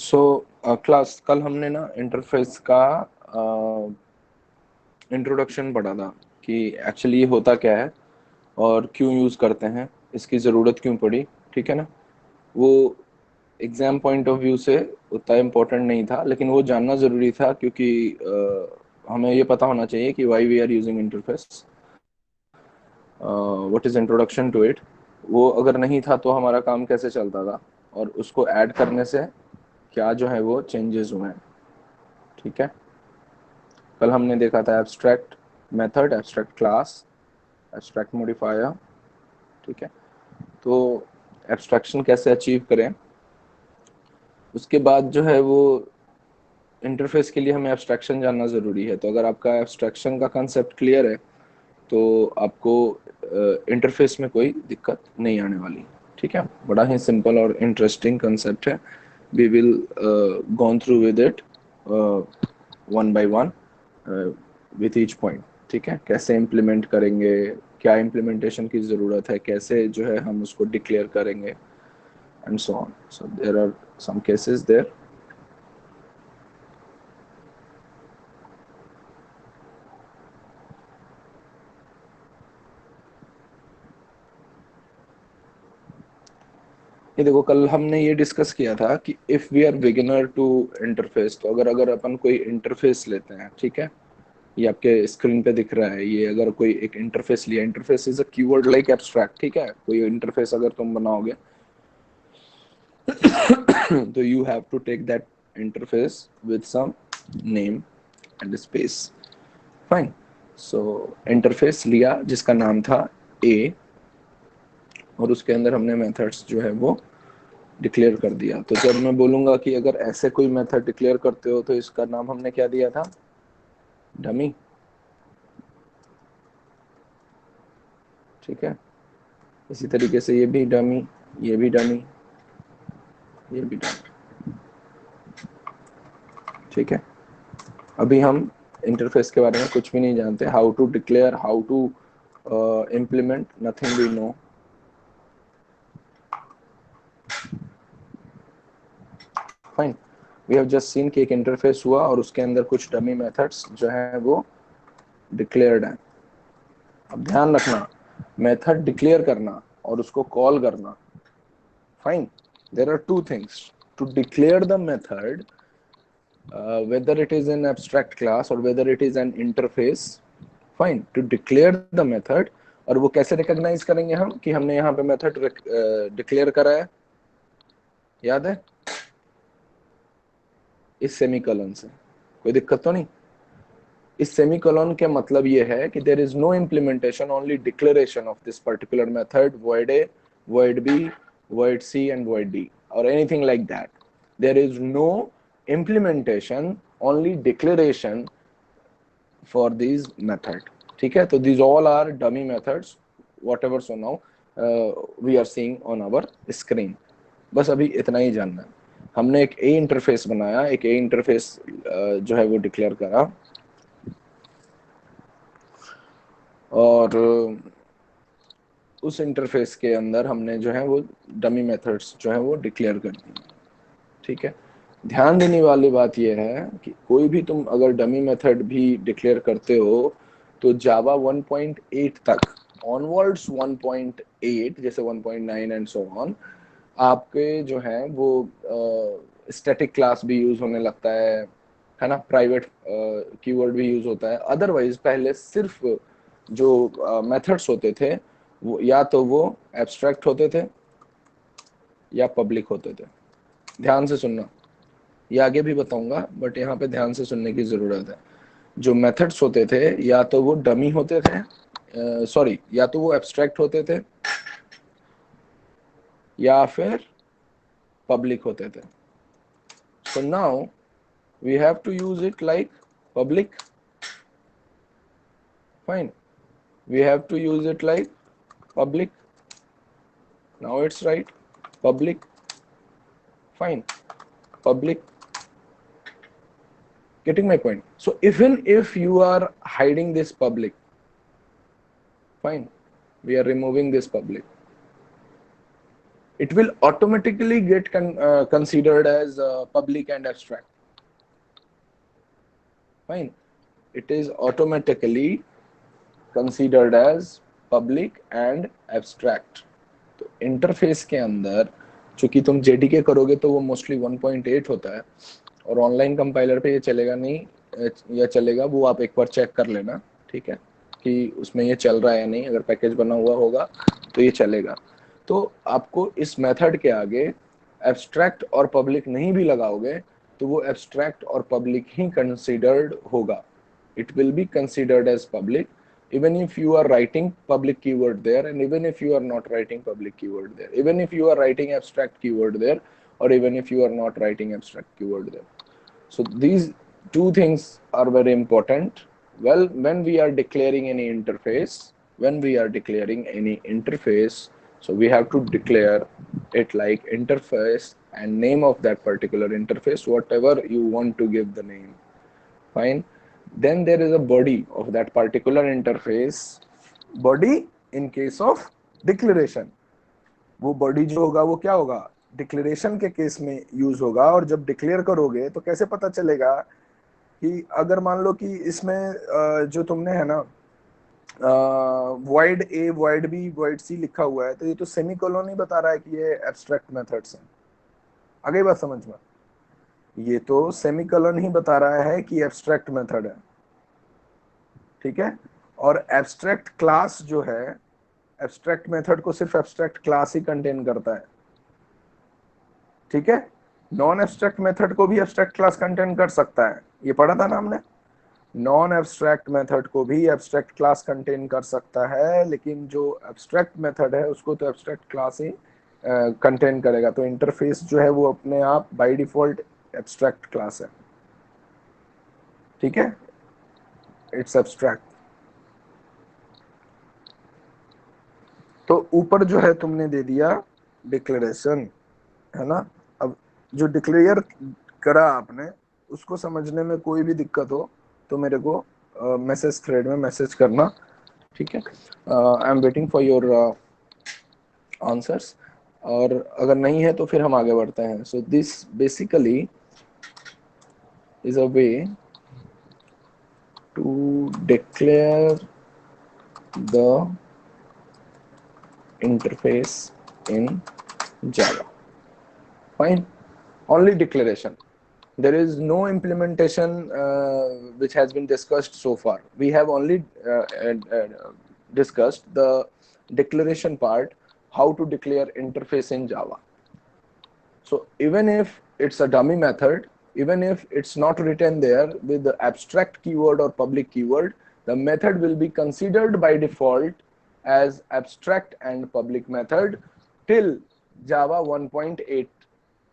So class कल हमने ना इंटरफेस का इंट्रोडक्शन पढ़ा था कि एक्चुअली ये होता क्या है और क्यों यूज करते हैं, इसकी ज़रूरत क्यों पड़ी। ठीक है ना। वो एग्जाम पॉइंट ऑफ व्यू से उतना इम्पोर्टेंट नहीं था, लेकिन वो जानना ज़रूरी था क्योंकि हमें ये पता होना चाहिए कि why we are using interface, what is introduction to it. वो अगर नहीं था तो हमारा काम कैसे चलता था, और उसको ऐड करने से क्या जो है वो चेंजेस हुए हैं। ठीक है। कल हमने देखा था abstract method, abstract class, abstract modifier. ठीक है। तो एब्स्ट्रैक्शन कैसे अचीव करें, उसके बाद जो है वो इंटरफेस के लिए हमें एब्स्ट्रैक्शन जानना ज़रूरी है। तो अगर आपका एब्स्ट्रैक्शन का कंसेप्ट क्लियर है तो आपको इंटरफेस में कोई दिक्कत नहीं आने वाली। ठीक है। बड़ा ही सिंपल और इंटरेस्टिंग कंसेप्ट है। We will gone through with it one by one with each point. ठीक है। कैसे इम्प्लीमेंट करेंगे, क्या इम्प्लीमेंटेशन की ज़रूरत है, कैसे जो है हम उसको डिक्लेयर करेंगे, and so on. So there are some cases there. ये देखो, कल हमने ये डिस्कस किया था कि if we are beginner to interface, तो अगर अगर अपन कोई इंटरफेस लेते हैं, ठीक है, ये आपके स्क्रीन पे दिख रहा है, ये अगर कोई एक इंटरफेस लिया, interface is a keyword like abstract. ठीक है। कोई इंटरफेस अगर तुम बनाओगे तो you have to take that interface with some name and space. Fine. So interface लिया जिसका नाम था ए, और उसके अंदर हमने मेथड्स जो है वो डिक्लेयर कर दिया। तो जब मैं बोलूंगा कि अगर ऐसे कोई मेथड डिक्लेयर करते हो तो इसका नाम हमने क्या दिया था, डमी। ठीक है। इसी तरीके से ये भी डमी, ये भी डमी, ये भी डमी। ठीक है। अभी हम इंटरफेस के बारे में कुछ भी नहीं जानते, how to declare, how to implement, nothing we know. Fine. We have just seen कि एक इंटरफेस हुआ और उसके अंदर कुछ डमी मेथड्स जो है वो डिक्लेयर्ड है। अब ध्यान रखना, मेथड डिक्लेयर करना और उसको कॉल करना, fine, there are two things. To declare the method, whether it is an abstract class or whether it is an interface, fine, to declare the method। और वो कैसे रिकॉग्नाइज करेंगे हम कि हमने यहाँ पे मेथड डिक्लेयर करा है, याद है, इस सेमीकोलन से। कोई दिक्कत तो नहीं। इस सेमीकोलन के मतलब ये है कि there is no implementation, only declaration of this particular method, void a, void b, void c and void d, or anything like that. There is no implementation, only declaration for these method। ठीक है। तो these all are dummy methods, whatever so now we are seeing on our screen। बस अभी इतना ही जानना है। हमने एक ए इंटरफेस बनाया, एक ए इंटरफेस जो है वो डिक्लेयर करा, और उस इंटरफेस के अंदर हमने जो है वो डमी मेथड्स जो है वो डिक्लेयर कर दी। ठीक है। ध्यान देने वाली बात यह है कि कोई भी तुम अगर डमी मेथड भी डिक्लेयर करते हो तो जावा 1.8 तक ऑनवर्ड्स 1.8 जैसे 1.9 एंड सो ऑन, आपके जो है वो स्टैटिक क्लास भी यूज होने लगता है ना, प्राइवेट कीवर्ड भी यूज होता है। अदरवाइज पहले सिर्फ जो मेथड्स होते थे वो या तो वो एब्स्ट्रैक्ट होते थे या पब्लिक होते थे। ध्यान से सुनना, ये आगे भी बताऊंगा बट यहाँ पे ध्यान से सुनने की जरूरत है। जो मेथड्स होते थे या तो वो डमी होते थे, सॉरी, या तो वो एब्स्ट्रैक्ट होते थे या फिर पब्लिक होते थे। So now we have to use it like public. Fine. We have to use it like public. Now it's right. Public. Fine. Public. Getting my point? So even if you are hiding this public, fine, we are removing this public. it will automatically get considered as public and abstract. Fine, it is automatically considered as public and abstract. तो interface के अंदर चूंकि तुम JDK करोगे तो वो mostly 1.8 होता है, और ऑनलाइन कंपाइलर पे ये चलेगा नहीं, या चलेगा वो आप एक बार चेक कर लेना, ठीक है, कि उसमें ये चल रहा है या नहीं। अगर पैकेज बना हुआ होगा तो ये चलेगा। तो आपको इस मेथड के आगे एब्स्ट्रैक्ट और पब्लिक नहीं भी लगाओगे तो वो एब्स्ट्रैक्ट और पब्लिक ही कंसीडर्ड होगा। It will be considered as public even if you are writing public keyword there, and even if you are not writing public keyword there, even if you are writing abstract keyword there, or even if you are not writing abstract keyword there. So these two things are very important. Well, when we are declaring any interface, so we have to declare it like interface and name of that particular interface, whatever you want to give the name. Fine. Then there is a body of that particular interface. Body in case of declaration, वो body जो होगा वो क्या होगा, declaration के case में use होगा। और जब डिक्लेयर करोगे तो कैसे पता चलेगा कि अगर मान लो कि इसमें जो तुमने है ना void a void b void c लिखा हुआ है, तो ये तो सेमीकोलन ही बता रहा है कि ये एब्स्ट्रैक्ट मेथड्स हैं। आ गई बात समझ में? ये तो सेमीकोलन ही बता रहा है कि एब्स्ट्रैक्ट मेथड है, ठीक है। और एब्स्ट्रैक्ट क्लास जो है, एब्स्ट्रैक्ट मेथड को सिर्फ एब्स्ट्रैक्ट क्लास ही कंटेन करता है, ठीक है। नॉन एब्स्ट्रैक्ट मेथड को भी एब्स्ट्रैक्ट क्लास कंटेन कर सकता है, ये पढ़ा था ना हमने। नॉन एब्स्ट्रैक्ट मेथड को भी एब्स्ट्रैक्ट क्लास कंटेन कर सकता है, लेकिन जो एब्स्ट्रैक्ट मेथड है उसको तो एब्स्ट्रैक्ट क्लास ही कंटेन करेगा। तो इंटरफेस जो है वो अपने आप बाय डिफॉल्ट एब्स्ट्रैक्ट क्लास है, ठीक है, इट्स एब्स्ट्रैक्ट। तो ऊपर जो है तुमने दे दिया डिक्लेरेशन, है ना। अब जो डिक्लेयर करा आपने उसको समझने में कोई भी दिक्कत हो तो मेरे को मैसेज थ्रेड में मैसेज करना, ठीक है। I am waiting for your answers, और अगर नहीं है तो फिर हम आगे बढ़ते हैं। So this basically is a way to declare the interface in Java. Fine, only declaration. There is no implementation which has been discussed so far. We have only discussed the declaration part, how to declare interface in Java. So even if it's a dummy method, even if it's not written there with the abstract keyword or public keyword, the method will be considered by default as abstract and public method till Java 1.8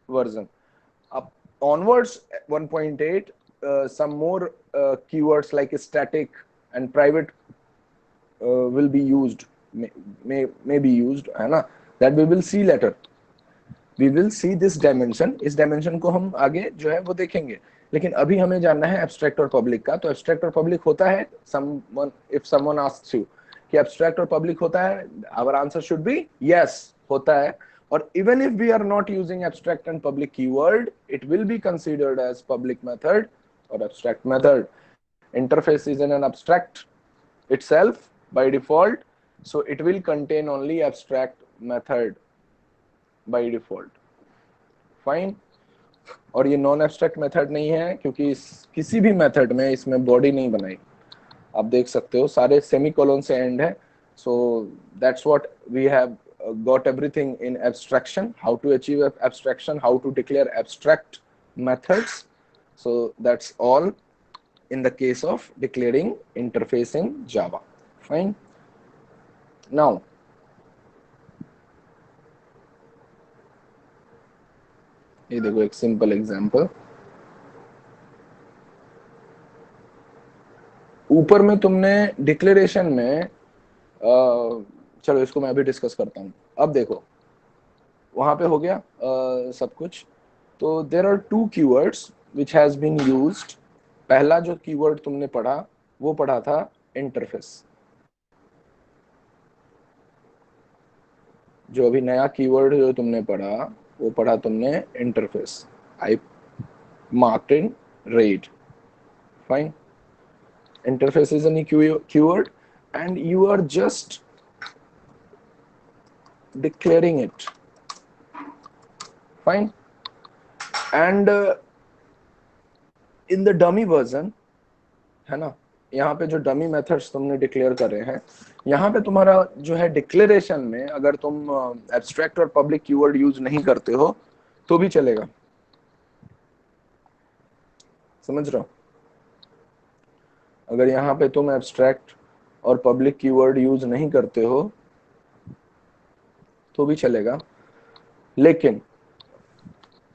version. Up onwards 1.8, some more keywords like static and private will be used, may be used, है ना, that we will see later. We will see this dimension. इस dimension को हम आगे जो है वो देखेंगे, लेकिन अभी हमें जानना है एब्स्ट्रैक्ट और पब्लिक का। तो एब्स्ट्रैक्ट और पब्लिक होता है, if someone asks you कि एब्स्ट्रैक्ट और पब्लिक होता है, our answer should be yes, होता है। और even if we are not using abstract and public keyword, it will be considered as public method or abstract method. Interface is an abstract itself by default, so it will contain only abstract method by default. Fine. और ये non abstract method नहीं है क्योंकि किसी भी method में इसमें body नहीं बनाई। आप देख सकते हो सारे सेमीकोलन से एंड है। So that's what we have got everything in abstraction, how to achieve abstraction, how to declare abstract methods. So that's all in the case of declaring interface in Java. Fine. Now ये देखो एक simple example. ऊपर में तुमने declaration में चलो इसको मैं अभी डिस्कस करता हूँ। अब देखो वहां पे हो गया सब कुछ। तो there are two keywords which has been used. पहला जो कीवर्ड तुमने पढ़ा वो पढ़ा था इंटरफेस। जो अभी नया कीवर्ड जो तुमने पढ़ा, वो पढ़ा तुमने interface. I marked in red. Fine. Interface is a keyword and you are just declaring it. Fine. And in the dummy version, है ना, यहाँ पे जो डमी मेथड्स तुमने डिक्लेयर करे हैं, यहाँ पे तुम्हारा जो है डिक्लेरेशन में अगर तुम एब्स्ट्रैक्ट और पब्लिक कीवर्ड यूज नहीं करते हो तो भी चलेगा. समझ रहे हो? अगर यहाँ पे तुम एब्स्ट्रैक्ट और पब्लिक कीवर्ड यूज नहीं करते हो तो भी चलेगा. लेकिन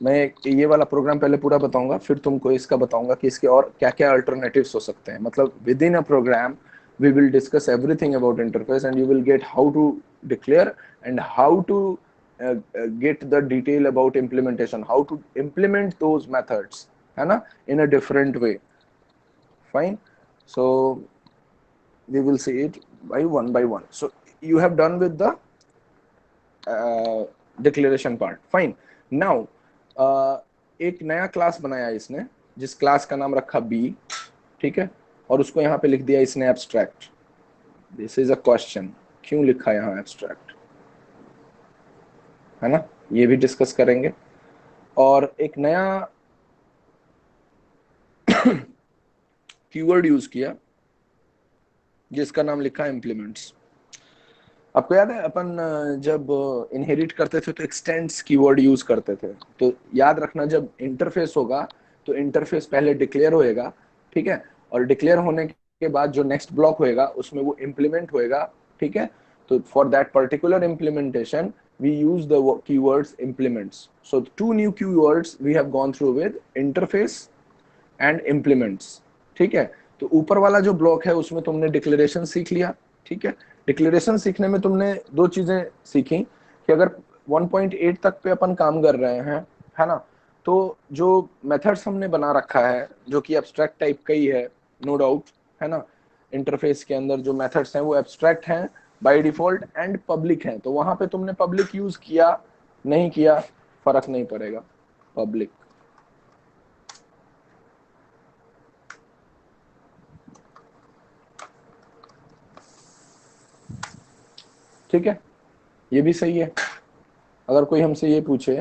मैं ये वाला प्रोग्राम पहले पूरा बताऊंगा, फिर तुमको इसका बताऊंगा कि इसके और क्या क्या अल्टरनेटिव्स हो सकते हैं. मतलब within a program we will discuss everything about interface and you will get how to declare and how to get the detail about implementation, how to implement those methods, है ना, in a different way. Fine. So we will see it by one. So you have done with the declaration part. Fine. Now एक नया class बनाया इसने जिस class का नाम रखा b. ठीक है, और उसको यहाँ पे लिख दिया इसने abstract. This is a question, क्यों लिखा यहाँ एब्स्ट्रैक्ट, है ना, ये भी डिस्कस करेंगे. और एक नया कीवर्ड यूज किया जिसका नाम लिखा इम्प्लीमेंट्स. आपको याद है अपन जब इनहेरिट करते थे तो एक्सटेंड्स कीवर्ड यूज करते थे. तो याद रखना, जब इंटरफेस होगा तो इंटरफेस पहले डिक्लेयर होएगा. ठीक है, और डिक्लेयर होने के बाद जो नेक्स्ट ब्लॉक होएगा उसमें वो इम्प्लीमेंट होएगा. ठीक है, तो for that particular implementation we use the keywords implements. So 2 new keywords we have gone through with interface and implements. ठीक है, तो ऊपर वाला जो ब्लॉक है उसमें तुमने डिक्लेरेशन सीख लिया. ठीक है, डिक्लेरेशन सीखने में तुमने दो चीजें सीखी कि अगर 1.8 तक पे अपन काम कर रहे हैं, है ना, तो जो मेथड्स हमने बना रखा है जो कि एब्स्ट्रैक्ट टाइप का ही है, नो डाउट, है ना. इंटरफेस के अंदर जो मेथड्स हैं वो एब्स्ट्रैक्ट हैं बाय डिफॉल्ट एंड पब्लिक हैं. तो वहां पे तुमने पब्लिक यूज किया नहीं किया फर्क नहीं पड़ेगा, पब्लिक. ठीक है, ये भी सही है. अगर कोई हमसे ये पूछे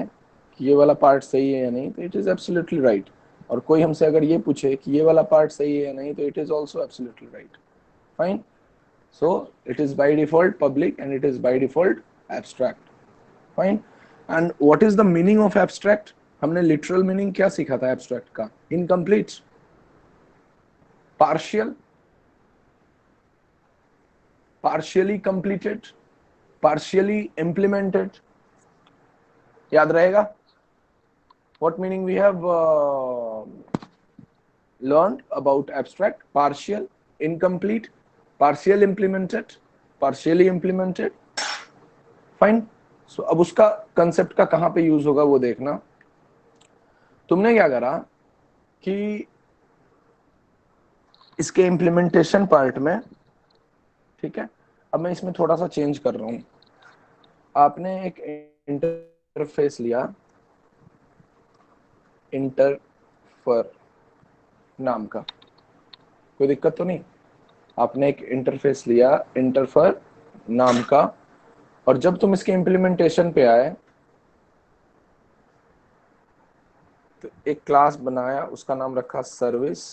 कि ये वाला पार्ट सही है या नहीं तो इट इज एब्सोल्युटली राइट. और कोई हमसे अगर ये पूछे कि ये वाला पार्ट सही है या नहीं तो it is also absolutely right. Fine. So it is by default public and it is by default abstract. Fine. And what is the meaning of abstract? हमने लिटरल मीनिंग क्या सीखा था एब्स्ट्रैक्ट का? Incomplete, partial, partially completed, partially implemented. याद रहेगा? What meaning we have learned about abstract? Partial, incomplete, partial implemented, partially implemented. Fine. So अब उसका concept का कहाँ पे यूज होगा वो देखना. तुमने क्या करा कि इसके इम्प्लीमेंटेशन पार्ट में, ठीक है, अब मैं इसमें थोड़ा सा चेंज कर रहा हूं. आपने एक इंटरफेस लिया, इंटरफर नाम का, कोई दिक्कत तो नहीं. आपने एक इंटरफेस लिया इंटरफर नाम का, और जब तुम इसके इम्प्लीमेंटेशन पे आए तो एक क्लास बनाया, उसका नाम रखा सर्विस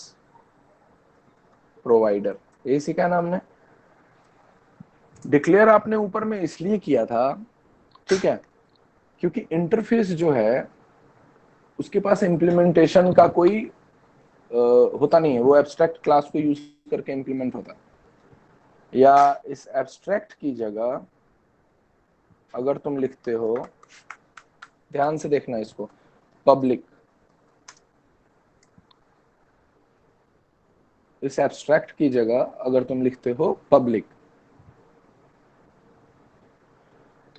प्रोवाइडर. यही सीखा है ना हमने. डिक्लेयर आपने ऊपर में इसलिए किया था, ठीक है, क्योंकि इंटरफेस जो है उसके पास इम्प्लीमेंटेशन का कोई होता नहीं है. वो एब्स्ट्रैक्ट क्लास को यूज करके इम्प्लीमेंट होता है. या इस एब्स्ट्रैक्ट की जगह अगर तुम लिखते हो, ध्यान से देखना इसको, पब्लिक, इस एब्स्ट्रैक्ट की जगह अगर तुम लिखते हो पब्लिक,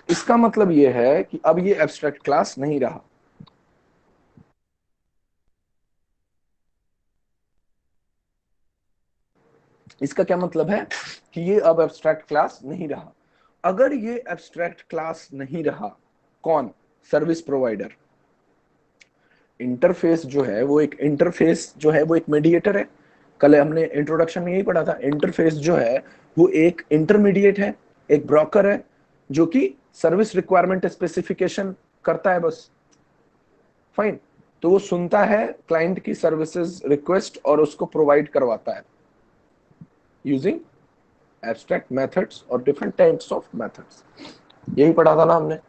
इसका मतलब ये है कि अब ये एब्स्ट्रैक्ट क्लास नहीं रहा. इसका क्या मतलब है कि ये अब एब्स्ट्रैक्ट क्लास नहीं रहा. अगर ये एब्स्ट्रैक्ट क्लास नहीं रहा, कौन? Service provider. इंटरफेस जो है वो एक इंटरफेस जो है वो एक मीडिएटर है। कल हमने इंट्रोडक्शन में यही पढ़ा था, इंटरफेस जो है वो एक इंटरमीडिएट है, एक ब्रोकर है, जो कि सर्विस रिक्वायरमेंट स्पेसिफिकेशन करता है बस। फाइन। तो वो सुनता है क्लाइंट की सर्विसेज रिक्वेस्ट और उसको प्रोवाइड करवाता है यूजिंग एब्स्ट्रैक्ट मेथड्स और डिफरेंट टाइप्स ऑफ मेथड्स। यही पढ़ा था ना हमने।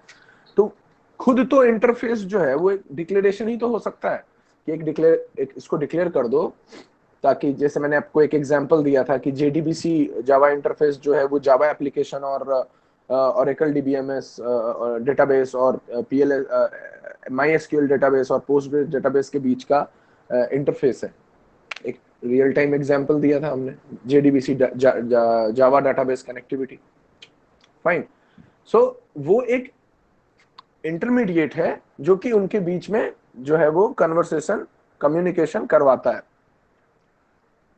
तो खुद तो इंटरफेस जो है वो एक डिक्लेरेशन ही तो हो सकता है कि इसको डिक्लेयर कर दो, ताकि जैसे मैंने आपको एक एग्जांपल दिया था कि जेडीबीसी जावा इंटरफेस जो है वो जावा एप्लीकेशन और ओरेकल डीबीएमएस डेटाबेस और पीएल माईएसक्यूएल डेटाबेस और पोस्टग्रेस डेटाबेस के बीच का इंटरफेस है। एक रियल टाइम एग्जांपल दिया था हमने, JDBC java database connectivity. Fine. So वो एक इंटरमीडिएट है जो कि उनके बीच में जो है वो कन्वर्सेशन कम्युनिकेशन करवाता है।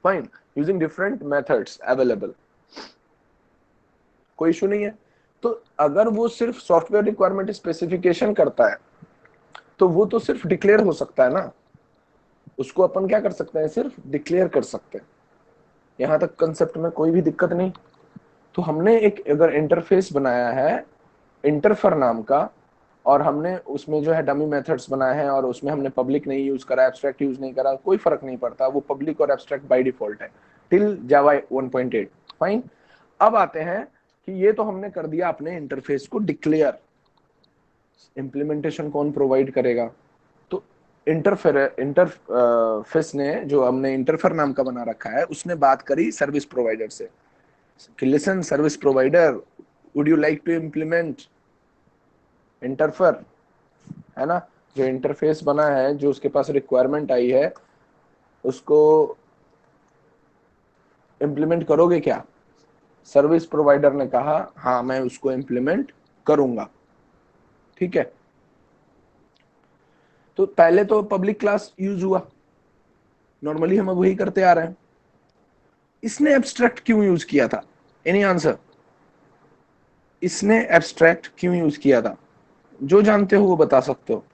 Fine. Using different methods available, कोई इशू नहीं है। तो अगर वो सिर्फ सॉफ्टवेयर रिक्वायरमेंट स्पेसिफिकेशन करता है तो वो तो सिर्फ डिक्लेयर हो सकता है ना, उसको अपन क्या कर सकते हैं, सिर्फ डिक्लेयर कर सकते हैं। यहां तक कंसेप्ट में कोई भी दिक्कत नहीं। तो हमने एक अगर इंटरफेस बनाया है इंटरफर नाम का, और हमने उसमें जो है डमी मेथड्स बनाए हैं और उसमें हमने पब्लिक नहीं यूज करा, एब्स्ट्रैक्ट यूज नहीं करा, कोई फर्क नहीं पड़ता, वो पब्लिक और एब्स्ट्रैक्ट बाय डिफॉल्ट है टिल जावा 1.8। फाइन। अब आते हैं कि ये तो हमने कर दिया अपने इंटरफेस को डिक्लेयर, इंप्लीमेंटेशन कौन प्रोवाइड करेगा? तो इंटरफेस ने, जो हमने इंटरफर नाम का बना रखा है, उसने बात करी सर्विस प्रोवाइडर से कि listen service provider, would you like to implement interfer, है ना? जो इंटरफेस बना है, जो उसके पास रिक्वायरमेंट आई है, उसको इम्प्लीमेंट करोगे क्या? सर्विस प्रोवाइडर ने कहा हाँ मैं उसको इम्प्लीमेंट करूंगा। ठीक है। तो पहले तो पब्लिक क्लास यूज हुआ, नॉर्मली हम वही करते आ रहे हैं। इसने एब्स्ट्रैक्ट क्यों यूज किया था? Any answer? इसने एब्स्ट्रैक्ट क्यों यूज किया था? जो जानते हो वो बता सकते हो,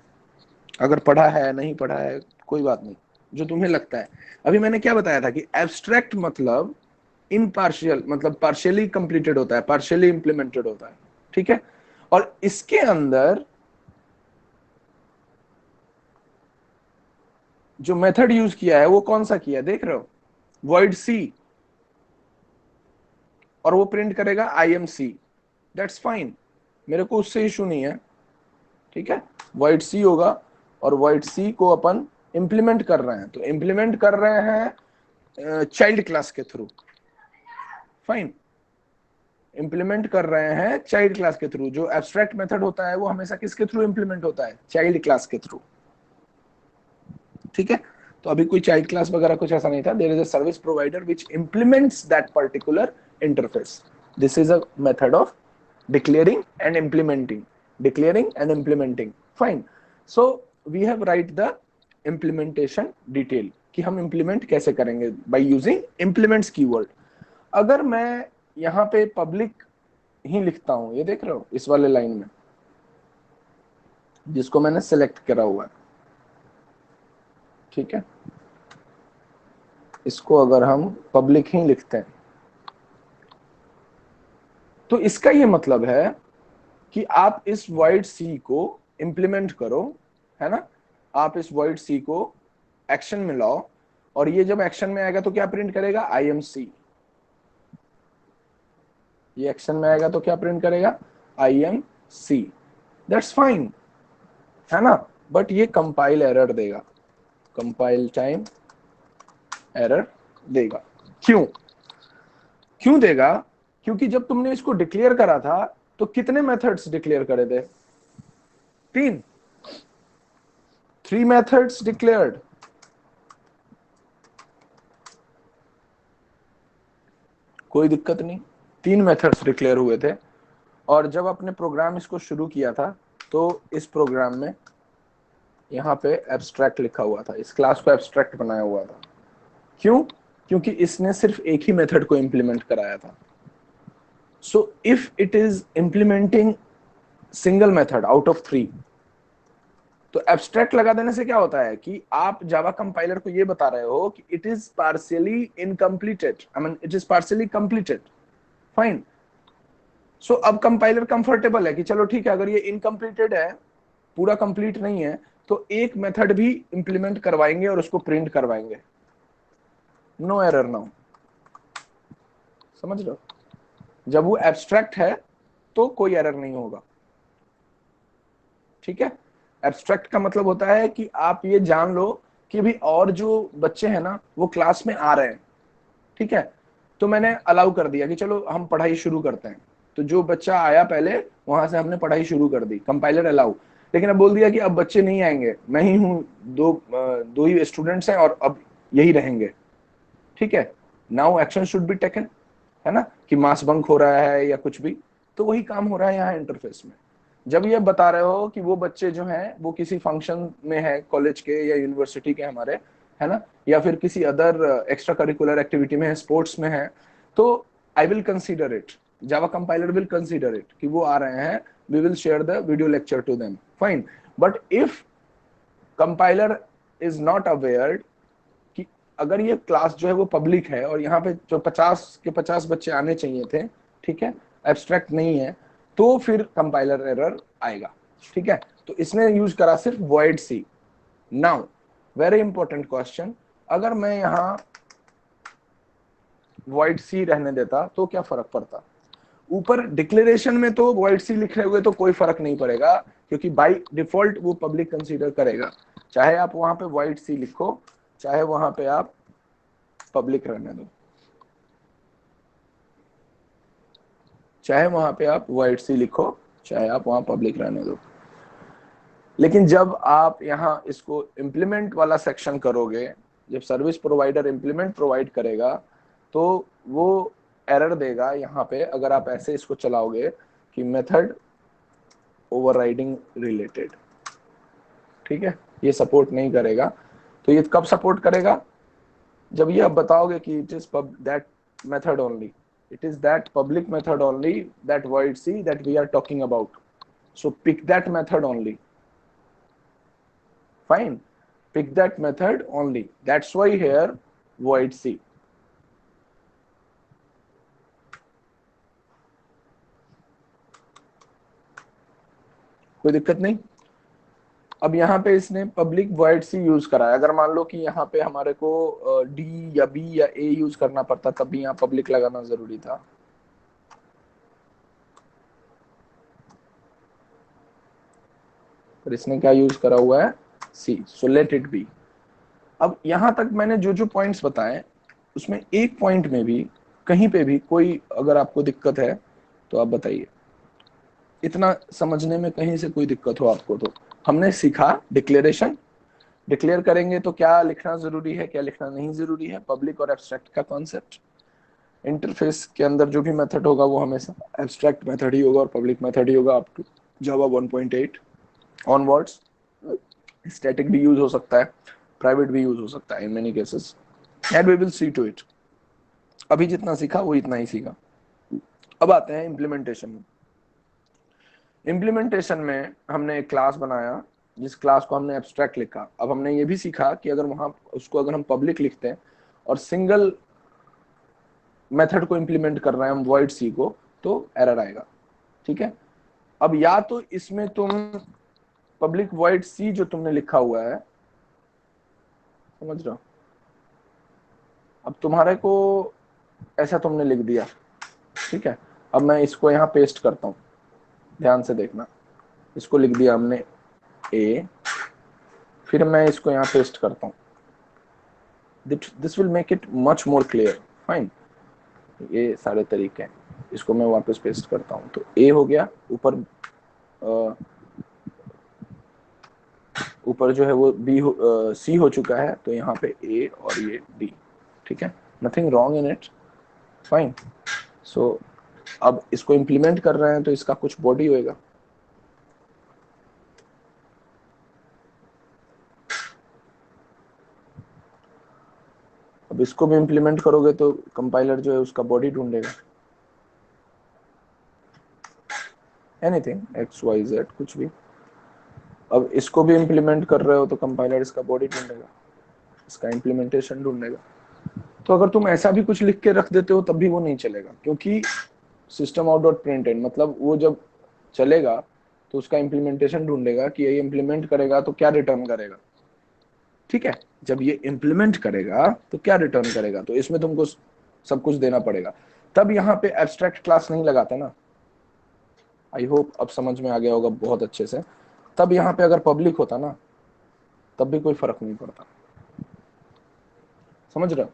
अगर पढ़ा है नहीं पढ़ा है कोई बात नहीं, जो तुम्हें लगता है। अभी मैंने क्या बताया था कि एब्स्ट्रैक्ट मतलब इनपार्शियल, मतलब पार्शियली कंप्लीटेड होता है, पार्शियली इंप्लीमेंटेड होता है। ठीक है। और इसके अंदर जो मेथड यूज किया है वो कौन सा किया, देख रहे हो? वॉइड सी, और वो प्रिंट करेगा I am C. That's fine, मेरे को उससे इशू नहीं है। ठीक है। वॉइड सी होगा, और वॉइड सी को अपन इंप्लीमेंट कर रहे हैं, तो इंप्लीमेंट कर रहे हैं चाइल्ड क्लास के थ्रू। फाइन। इंप्लीमेंट कर रहे हैं चाइल्ड क्लास के थ्रू। जो एब्स्ट्रैक्ट मेथड होता है वो हमेशा किसके थ्रू इंप्लीमेंट होता है? चाइल्ड क्लास के थ्रू। ठीक है। तो अभी कोई चाइल्ड क्लास वगैरह कुछ ऐसा नहीं था। There is a service provider which implements that particular interface. This is a method of declaring and implementing, declaring and implementing. Fine. So we have write the implementation detail कि हम implement कैसे करेंगे by using implements keyword। अगर मैं यहाँ पे public ही लिखता हूं, ये देख रहे हो इस वाले लाइन में जिसको मैंने select करा हुआ है, ठीक है, इसको अगर हम public ही लिखते हैं तो इसका ये मतलब है कि आप इस void c को implement करो, है ना? आप इस void c को एक्शन में लाओ, और ये जब एक्शन में आएगा तो क्या प्रिंट करेगा? I am C. ये एक्शन में आएगा तो क्या प्रिंट करेगा? I am C. That's fine, है ना? बट ये कंपाइल एरर देगा, कंपाइल टाइम एरर देगा। क्यों? क्यों देगा? क्योंकि जब तुमने इसको डिक्लेयर करा था तो कितने मेथड्स डिक्लेयर करे थे? 3 मेथड्स डिक्लेयर्ड। कोई दिक्कत नहीं, 3 मेथड्स डिक्लेयर हुए थे। और जब अपने प्रोग्राम इसको शुरू किया था तो इस प्रोग्राम में यहाँ पे एब्स्ट्रैक्ट लिखा हुआ था, इस क्लास को एब्स्ट्रैक्ट बनाया हुआ था। क्यों? क्योंकि इसने सिर्फ एक ही मेथड को इंप्लीमेंट कराया था। So if it is implementing single method out of 3, तो एब्स्ट्रैक्ट लगा देने से क्या होता है कि आप जावा कंपाइलर को ये बता रहे हो कि it is partially incompleted, I mean it is partially completed, fine. So अब कंपाइलर कंफर्टेबल है कि चलो ठीक है, अगर ये इनकम्प्लीटेड है, पूरा कंप्लीट नहीं है, तो एक मेथड भी इंप्लीमेंट करवाएंगे और उसको प्रिंट करवाएंगे, नो एरर नाउ। समझ लो, जब वो एब्स्ट्रैक्ट है तो कोई एरर नहीं होगा, ठीक है। एब्स्ट्रैक्ट का मतलब होता है कि आप ये जान लो कि भी और जो बच्चे हैं ना वो क्लास में आ रहे हैं, ठीक है, तो मैंने अलाउ कर दिया कि चलो हम पढ़ाई शुरू करते हैं, तो जो बच्चा आया पहले वहां से हमने पढ़ाई शुरू कर दी, कंपाइलर अलाउ। लेकिन अब बोल दिया कि अब बच्चे नहीं आएंगे, मैं ही हूँ, दो ही स्टूडेंट्स हैं और अब यही रहेंगे, ठीक है। Now action should be taken, है ना, कि मास बंक हो रहा है या कुछ भी, तो वही काम हो रहा है यहाँ इंटरफेस में। जब ये बता रहे हो कि वो बच्चे जो हैं वो किसी फंक्शन में है, कॉलेज के या यूनिवर्सिटी के हमारे, है ना, या फिर किसी अदर एक्स्ट्रा करिकुलर एक्टिविटी में है, स्पोर्ट्स में है, तो I will consider it, Java compiler will consider it कि वो आ रहे हैं, we will share the video lecture to them, fine. But if compiler is not aware कि अगर ये क्लास जो है वो पब्लिक है और यहाँ पे जो 50 के 50 बच्चे आने चाहिए थे, ठीक है, एब्स्ट्रैक्ट नहीं है, तो फिर कंपाइलर एरर आएगा, ठीक है। तो इसने यूज करा सिर्फ void सी। नाउ वेरी इंपॉर्टेंट क्वेश्चन, अगर मैं यहाँ void सी रहने देता तो क्या फर्क पड़ता? ऊपर डिक्लेरेशन में तो void सी लिख रहे हुए तो कोई फर्क नहीं पड़ेगा, क्योंकि बाय डिफॉल्ट वो पब्लिक कंसीडर करेगा, चाहे आप वहां पे void सी लिखो, चाहे वहां पे आप पब्लिक रहने दो, चाहे वहां पे आप void सी लिखो, चाहे आप वहां पब्लिक रहने दो। लेकिन जब आप यहाँ इसको इम्प्लीमेंट वाला सेक्शन करोगे, जब सर्विस प्रोवाइडर इम्प्लीमेंट प्रोवाइड करेगा, तो वो एरर देगा यहाँ पे, अगर आप ऐसे इसको चलाओगे कि मेथड ओवरराइडिंग रिलेटेड, ठीक है, ये सपोर्ट नहीं करेगा। तो ये कब सपोर्ट करेगा? जब ये आप बताओगे कि it is that method only, it is that public method only, that void c that we are talking about, so pick that method only, fine, pick that method only, that's why here void c। कोई दिक्कत नहीं। अब यहाँ पे इसने public void c use करा है, अगर मान लो कि यहाँ पे हमारे को डी या बी या ए यूज करना पड़ता, तब भी यहाँ पब्लिक लगाना जरूरी था, पर इसने क्या यूज करा हुआ है? सी, सो लेट इट बी। अब यहां तक मैंने जो जो पॉइंट्स बताए, उसमें एक पॉइंट में भी कहीं पे भी कोई अगर आपको दिक्कत है तो आप बताइए, इतना समझने में कहीं से कोई दिक्कत हो आपको तो। हमने सीखा डिक्लेरेशन, डिक्लेयर करेंगे तो क्या लिखना जरूरी है, क्या लिखना नहीं जरूरी है, पब्लिक और एब्स्ट्रैक्ट का कॉन्सेप्ट, इंटरफेस के अंदर जो भी मेथड होगा वो हमेशा एब्स्ट्रैक्ट मेथड ही होगा और पब्लिक मेथड ही होगा up to Java 1.8 onwards. Static भी यूज हो सकता है, प्राइवेट भी यूज हो सकता है in many cases, and we will see to it. अभी जितना सीखा वो इतना ही सीखा। अब आते हैं इम्प्लीमेंटेशन में। इम्प्लीमेंटेशन में हमने एक क्लास बनाया, जिस क्लास को हमने एब्स्ट्रैक्ट लिखा। अब हमने ये भी सीखा कि अगर वहां उसको अगर हम पब्लिक लिखते हैं और सिंगल मेथड को इंप्लीमेंट कर रहे हैं हम void c को, तो एरर आएगा, ठीक है। अब या तो इसमें तुम पब्लिक void c जो तुमने लिखा हुआ है, समझ रहे हो, अब तुम्हारे को ऐसा तुमने लिख दिया, ठीक है। अब मैं इसको यहाँ पेस्ट करता हूँ, ध्यान से देखना, इसको लिख दिया हमने ए, फिर मैं इसको यहाँ पेस्ट करता हूँ, this will make it much more clear, fine. ये सारे तरीके हैं, इसको मैं वापस पेस्ट करता हूँ, तो ए हो गया, ऊपर ऊपर जो है वो बी सी हो चुका है, तो यहाँ पे ए और ये डी, ठीक है, nothing wrong in it, fine. So अब इसको इम्प्लीमेंट कर रहे हैं तो इसका कुछ बॉडी होएगा, अब इसको भी इम्प्लीमेंट करोगे तो कंपाइलर जो है उसका बॉडी ढूंढेगा, एनीथिंग XYZ कुछ भी। अब इसको भी इम्प्लीमेंट कर रहे हो तो कंपाइलर इसका बॉडी ढूंढेगा, इसका इम्प्लीमेंटेशन ढूंढेगा। तो अगर तुम ऐसा भी कुछ लिख के रख देते हो तब भी वो नहीं चलेगा, क्योंकि system out dot print and मतलब वो जब चलेगा तो उसका इम्प्लीमेंटेशन ढूंढेगा कि ये इम्प्लीमेंट करेगा तो क्या रिटर्न करेगा। ठीक है, जब ये इम्प्लीमेंट करेगा तो क्या रिटर्न करेगा, तो इसमें तुमको सब कुछ देना पड़ेगा। तब यहाँ पे एब्स्ट्रैक्ट क्लास नहीं लगाते ना। आई होप अब समझ में आ गया होगा बहुत अच्छे से। तब यहाँ पे अगर पब्लिक होता ना तब भी कोई फर्क नहीं पड़ता। समझ रहे हो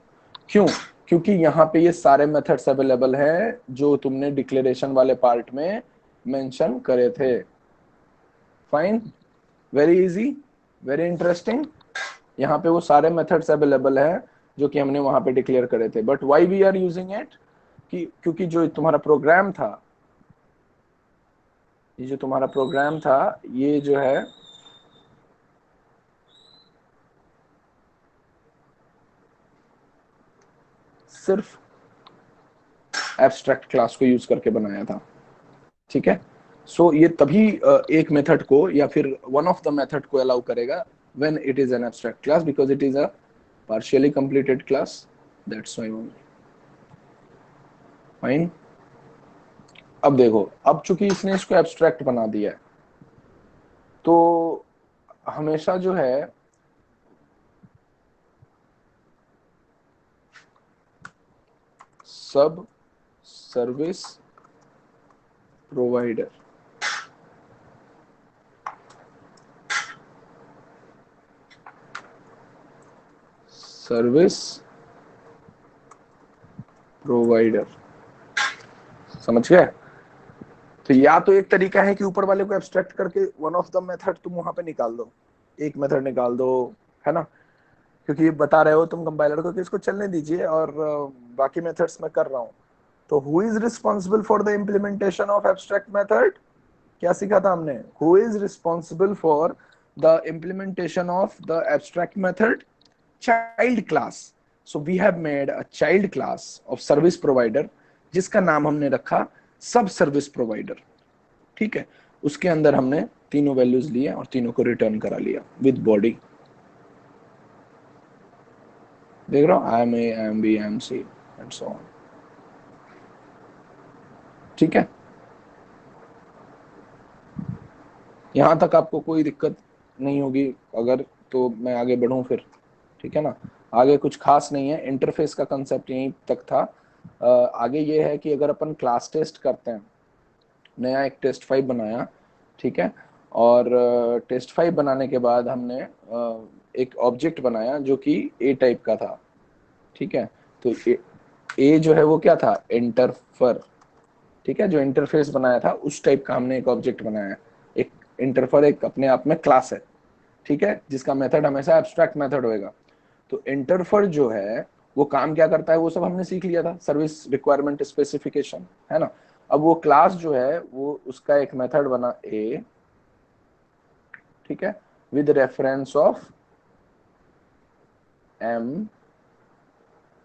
क्यों? क्योंकि यहाँ पे ये सारे मेथड्स अवेलेबल हैं जो तुमने डिक्लेरेशन वाले पार्ट में मेंशन करे थे। Fine, very easy, very interesting. यहाँ पे वो सारे मेथड्स अवेलेबल है जो कि हमने वहां पे डिक्लेयर करे थे। But why we are using it, कि क्योंकि जो तुम्हारा प्रोग्राम था, ये जो तुम्हारा प्रोग्राम था ये जो है सिर्फ एब्स्ट्रैक्ट क्लास को यूज करके बनाया था। ठीक है, सो ये तभी एक मेथड को या फिर वन ऑफ द मेथड को अलाउ करेगा when it is an abstract class, because it is a partially completed class, that's why only. Fine. अब देखो, अब चूंकि इसने इसको एब्स्ट्रैक्ट बना दिया है तो हमेशा जो है सब सर्विस प्रोवाइडर, सर्विस प्रोवाइडर, समझ गए? तो या तो एक तरीका है कि ऊपर वाले को एब्स्ट्रैक्ट करके वन ऑफ द मेथड तुम वहां पे निकाल दो, एक मेथड निकाल दो, है ना? क्योंकि बता रहे हो तुम कंपाइलर को कि इसको चलने दीजिए और बाकी मेथड्स मैं कर रहा हूं। तो who is responsible for the implementation of abstract method? क्या सीखा था हमने? Who is responsible for the implementation of the abstract method? Child class. So we have made a child class of service provider जिसका नाम हमने रखा सब service provider. ठीक है, उसके अंदर हमने तीनों वैल्यूज लिए और तीनों को रिटर्न करा लिया विद बॉडी। देख रहा हूं, I am A, I am B, I am C and so on. ठीक है, यहां तक आपको कोई दिक्कत नहीं होगी अगर तो मैं आगे बढ़ूं फिर। ठीक है ना, आगे कुछ खास नहीं है, इंटरफेस का कंसेप्ट यहीं तक था। आगे ये है कि अगर अपन क्लास टेस्ट करते हैं, नया एक टेस्ट 5 बनाया, ठीक है, और टेस्ट 5 बनाने के बाद हमने एक ऑब्जेक्ट बनाया जो कि ए टाइप का था। ठीक है, तो ए जो है वो क्या था? इंटरफर। ठीक है, जो इंटरफेस बनाया था उस टाइप का हमने एक ऑब्जेक्ट बनाया। एक इंटरफर एक अपने आप में क्लास है, ठीक है, जिसका मेथड हमेशा एब्स्ट्रैक्ट मेथड होएगा। तो इंटरफर जो है वो काम क्या करता है वो सब हमने सीख लिया था, सर्विस रिक्वायरमेंट स्पेसिफिकेशन, है ना? अब वो क्लास जो है वो उसका एक मेथड बना ए, ठीक है, विद रेफरेंस ऑफ एम,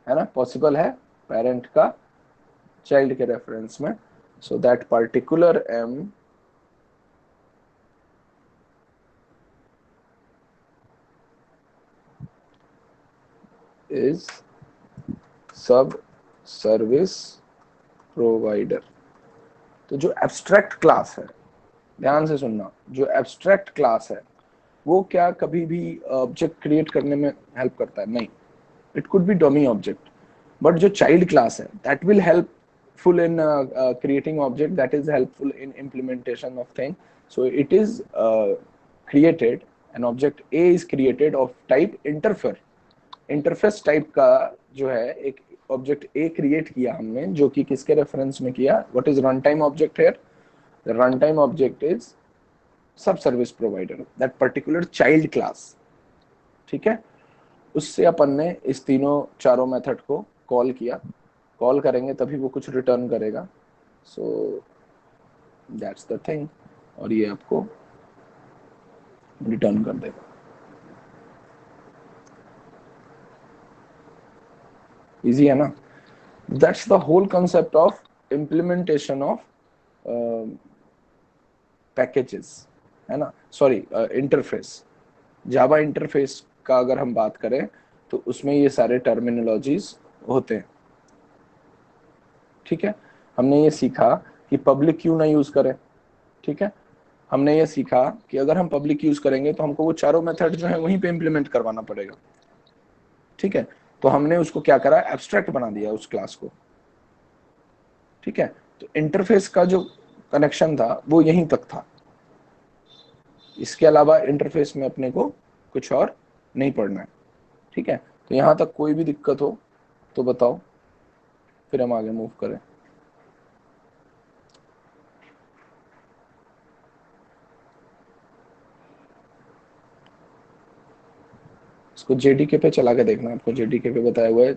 है ना? पॉसिबल है पेरेंट का चाइल्ड के रेफरेंस में, so that particular M is sub service provider. तो जो एब्स्ट्रैक्ट क्लास है, ध्यान से सुनना, जो एब्स्ट्रैक्ट क्लास है वो क्या कभी भी ऑब्जेक्ट क्रिएट करने में हेल्प करता है? नहीं, it could be dummy object. But जो चाइल्ड क्लास है that will helpful in creating object, that is helpful in implementation of thing. So it is created, an object A is created of type interfere. Interface type का जो है एक object A create किया हमने, जो कि किसके रेफरेंस में किया? What is run time object here? The run time object is sub service provider, that particular child class. ठीक है, उससे अपन ने इस तीनों चारों मेथड को कॉल किया, कॉल करेंगे तभी वो कुछ रिटर्न करेगा। सो दैट्स द थिंग, और ये आपको रिटर्न कर देगा। इजी है ना? That's the whole concept of implementation of packages, है ना, सॉरी इंटरफेस। जावा इंटरफेस का अगर हम बात करें तो उसमें ये सारे टर्मिनोलॉजीज होते हैं। ठीक है, हमने ये सीखा कि पब्लिक क्यों ना यूज करें। ठीक है, हमने ये सीखा कि अगर हम पब्लिक यूज करेंगे तो हमको वो चारों मेथड जो है वहीं पे इम्प्लीमेंट करवाना पड़ेगा। ठीक है, तो हमने उसको क्या करा, एब्स्ट्रैक्ट बना दिया उस क्लास को। ठीक है, तो इंटरफेस का जो कनेक्शन था वो यहीं तक था, इसके अलावा इंटरफेस में अपने को कुछ और नहीं पढ़ना है। ठीक है, तो यहां तक कोई भी दिक्कत हो तो बताओ, फिर हम आगे मूव करें। इसको जेडीके पे चला के देखना, आपको जेडीके पे बताया हुआ है,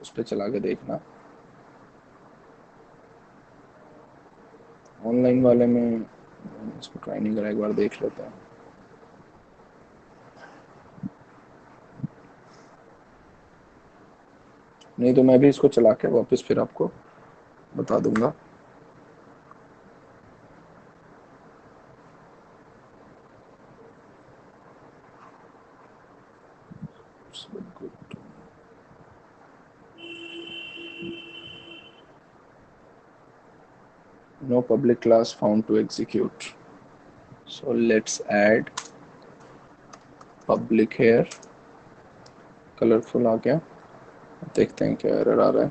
उस पर चला के देखना। ऑनलाइन वाले में इसको ट्राई नहीं करा, एक बार देख लेते हैं। नहीं तो मैं भी इसको चला के वापस फिर आपको बता दूंगा। No public class found to execute. So let's add public here. Colourful आ गया, देखते हैं क्या एरर आ रहा है।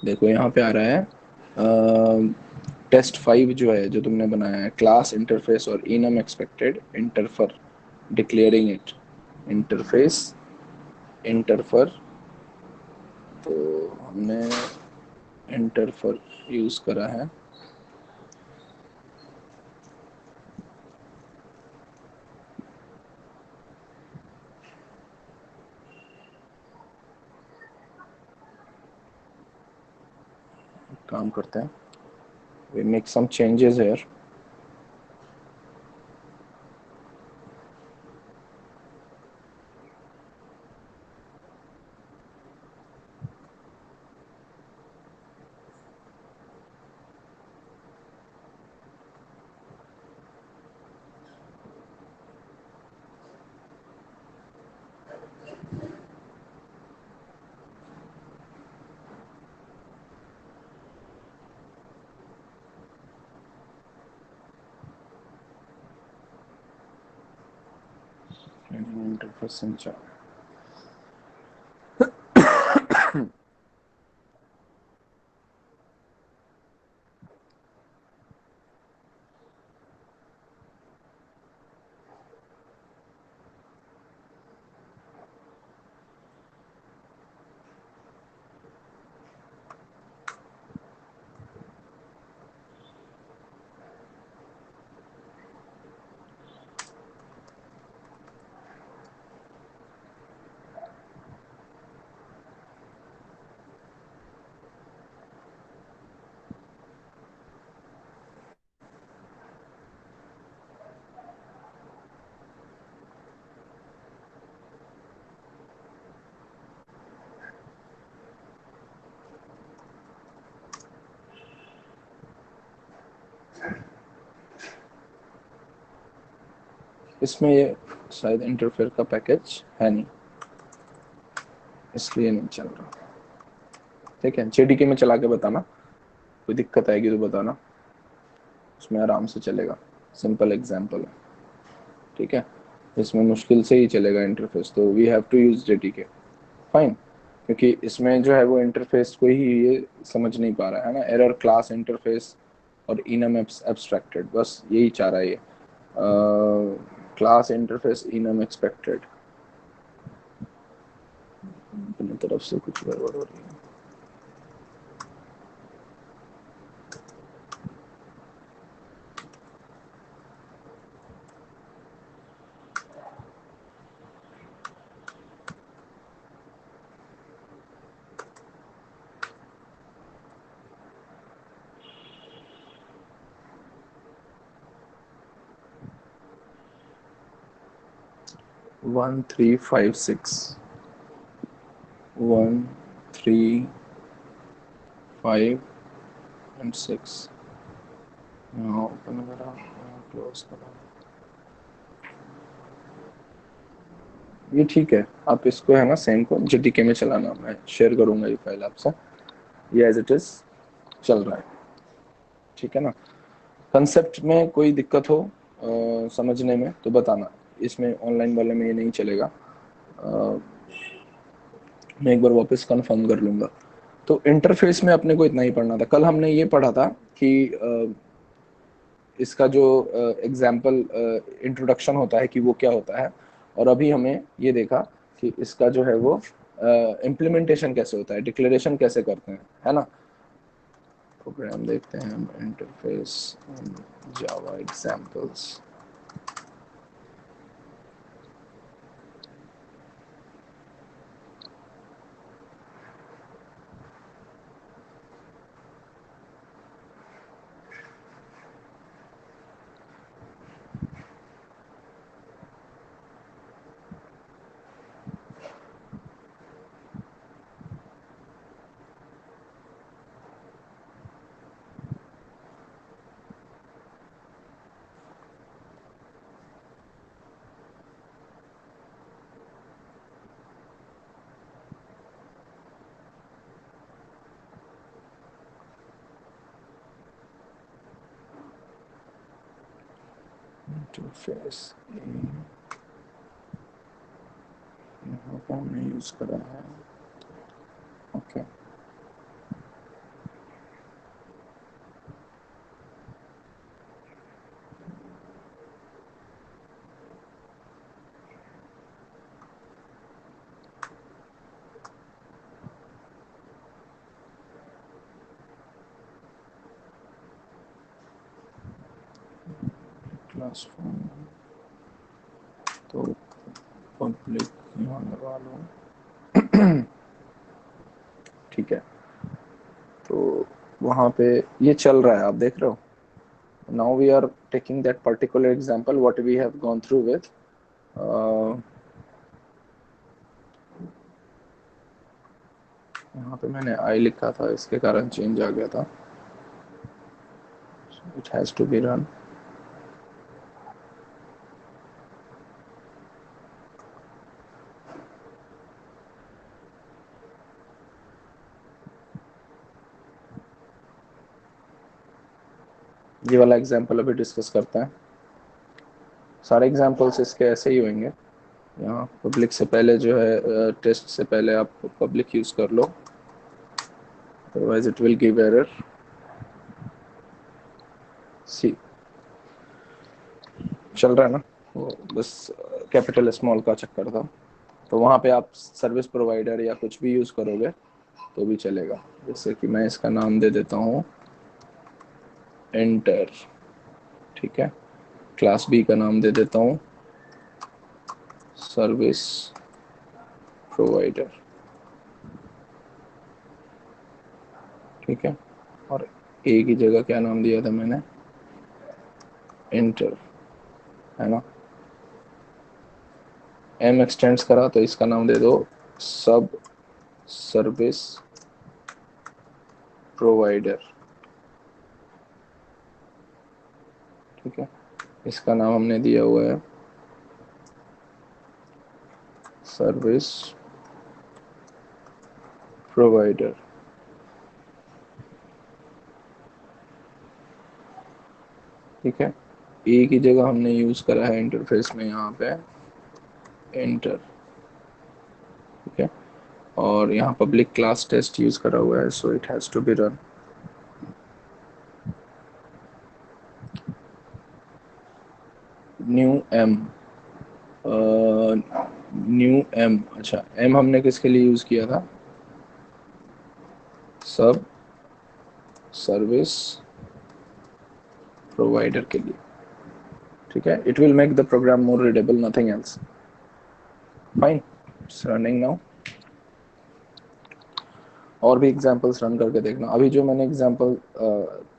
देखो यहाँ पे आ रहा है टेस्ट 5 जो है, जो तुमने बनाया है, क्लास इंटरफेस और enum expected interfer declaring it interface interfer. तो हमने इंटरफर यूज करा है। काम करते हैं, we make some changes here. Interface संचार इसमें ये शायद इंटरफेयर का पैकेज है नहीं, इसलिए नहीं चल रहा। ठीक है, जेडीके में चला के बताना, कोई दिक्कत आएगी तो बताना, उसमें आराम से चलेगा। सिंपल एग्जांपल है। ठीक है, इसमें मुश्किल से ही चलेगा इंटरफेस, तो we have to use JDK. Fine, क्योंकि इसमें जो है वो इंटरफेस को ही ये समझ नहीं पा रहा है ना, एरर क्लास इंटरफेस और इनम एब्स्ट्रैक्टेड, बस यही चाह रहा है ये, क्लास इंटरफेस इनम एक्सपेक्टेड। अपनी तरफ से कुछ गड़बड़ हो रही है। One three five six 1 3 5 and 6 यहाँ ओपन करा, यहाँ क्लोज करा। ये ठीक है, आप इसको है ना सेम को जेडीके में चलाना, मैं शेयर करूंगा ये फाइल आपसे। ये एज इट इज चल रहा है, ठीक है ना। कंसेप्ट में कोई दिक्कत हो समझने में तो बताना, इसमें ऑनलाइन वाले में ये नहीं चलेगा। मैं एक बार वापस कंफर्म कर लूंगा। तो इंटरफेस में अपने को इतना ही पढ़ना था। कल हमने ये पढ़ा था कि इसका जो एग्जाम्पल इंट्रोडक्शन होता है कि वो क्या होता है, और अभी हमें ये देखा कि इसका जो है वो इम्प्लीमेंटेशन कैसे होता है, डिक्लेरेशन कैसे करते हैं, है ना। प्रोग्राम देखते हैं हम, इंटरफेस जावा एग्जाम्पल्स। इंटरफेस यहाँ पर हमने यूज करा है, ओके। क्लास फॉर्म तो पब्लिक यहाँ लगा लो, ठीक है। तो वहाँ पे ये चल रहा है, आप देख रहे हो। Now we are taking that particular example what we have gone through with. यहाँ पे मैंने आई लिखा था, इसके कारण चेंज आ गया था। It has to be run. ये वाला एग्जांपल अभी डिस्कस करते हैं। सारे एग्जांपल्स इसके ऐसे ही होंगे। यहाँ पब्लिक से पहले जो है, टेस्ट से पहले आप पब्लिक यूज कर लो, otherwise it will give error. See चल रहा है ना, वो बस कैपिटल स्मॉल का चक्कर था। तो वहाँ पे आप सर्विस प्रोवाइडर या कुछ भी यूज करोगे तो भी चलेगा। जैसे कि मैं इसका नाम दे देता हूँ एंटर, ठीक है। क्लास बी का नाम दे देता हूँ सर्विस प्रोवाइडर, ठीक है। और ए की जगह क्या नाम दिया था मैंने, एंटर, है ना। एम एक्सटेंड्स करा तो इसका नाम दे दो सब सर्विस प्रोवाइडर, ठीक है। इसका नाम हमने दिया हुआ है सर्विस प्रोवाइडर, ठीक है। ए की जगह हमने यूज करा है इंटरफेस में यहाँ पे एंटर, ठीक है। और यहाँ पब्लिक क्लास टेस्ट यूज करा हुआ है, so it has to be run. New M, new M, अच्छा एम हमने किसके लिए यूज किया था, सब सर्विस प्रोवाइडर के लिए, ठीक है। It will make the program more readable, nothing else. Fine, it's running now. और भी एग्जांपल्स रन करके देखना। अभी जो मैंने एग्जांपल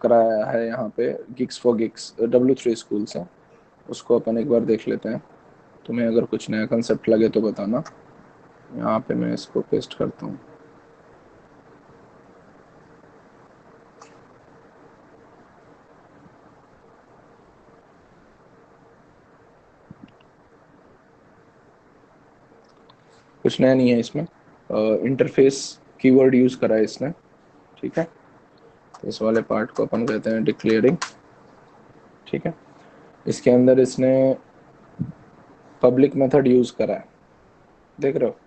कराया है यहाँ पे gigs for gigs W3 school से, उसको अपन एक बार देख लेते हैं। तुम्हें अगर कुछ नया कंसेप्ट लगे तो बताना। यहाँ पे मैं इसको पेस्ट करता हूँ। कुछ नया नहीं है इसमें, इंटरफेस कीवर्ड यूज करा है इसने, ठीक है। तो इस वाले पार्ट को अपन कहते हैं डिक्लेयरिंग, ठीक है। इसके अंदर इसने पब्लिक मेथड यूज करा है, देख रहे हो।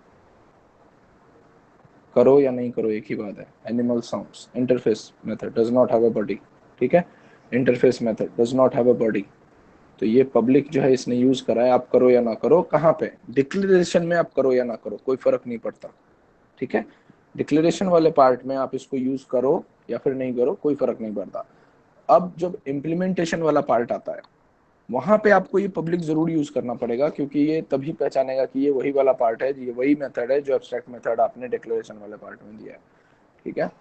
करो या नहीं करो एक ही बात है। Animal sounds interface method does not have a body, ठीक है। Interface method does not have a body. तो ये पब्लिक जो है इसने यूज करा है, आप करो या ना करो, कहाँ पे डिक्लेरेशन में आप करो या ना करो कोई फर्क नहीं पड़ता, ठीक है। डिक्लेरेशन वाले पार्ट में आप इसको यूज करो या फिर नहीं करो कोई फर्क नहीं पड़ता। अब जब इम्प्लीमेंटेशन वाला पार्ट आता है, वहां पे आपको ये पब्लिक जरूर यूज करना पड़ेगा, क्योंकि ये तभी पहचानेगा कि ये वही वाला पार्ट है, ये वही मेथड है जो एब्स्ट्रैक्ट मेथड आपने डिक्लेरेशन वाले पार्ट में दिया है, ठीक है।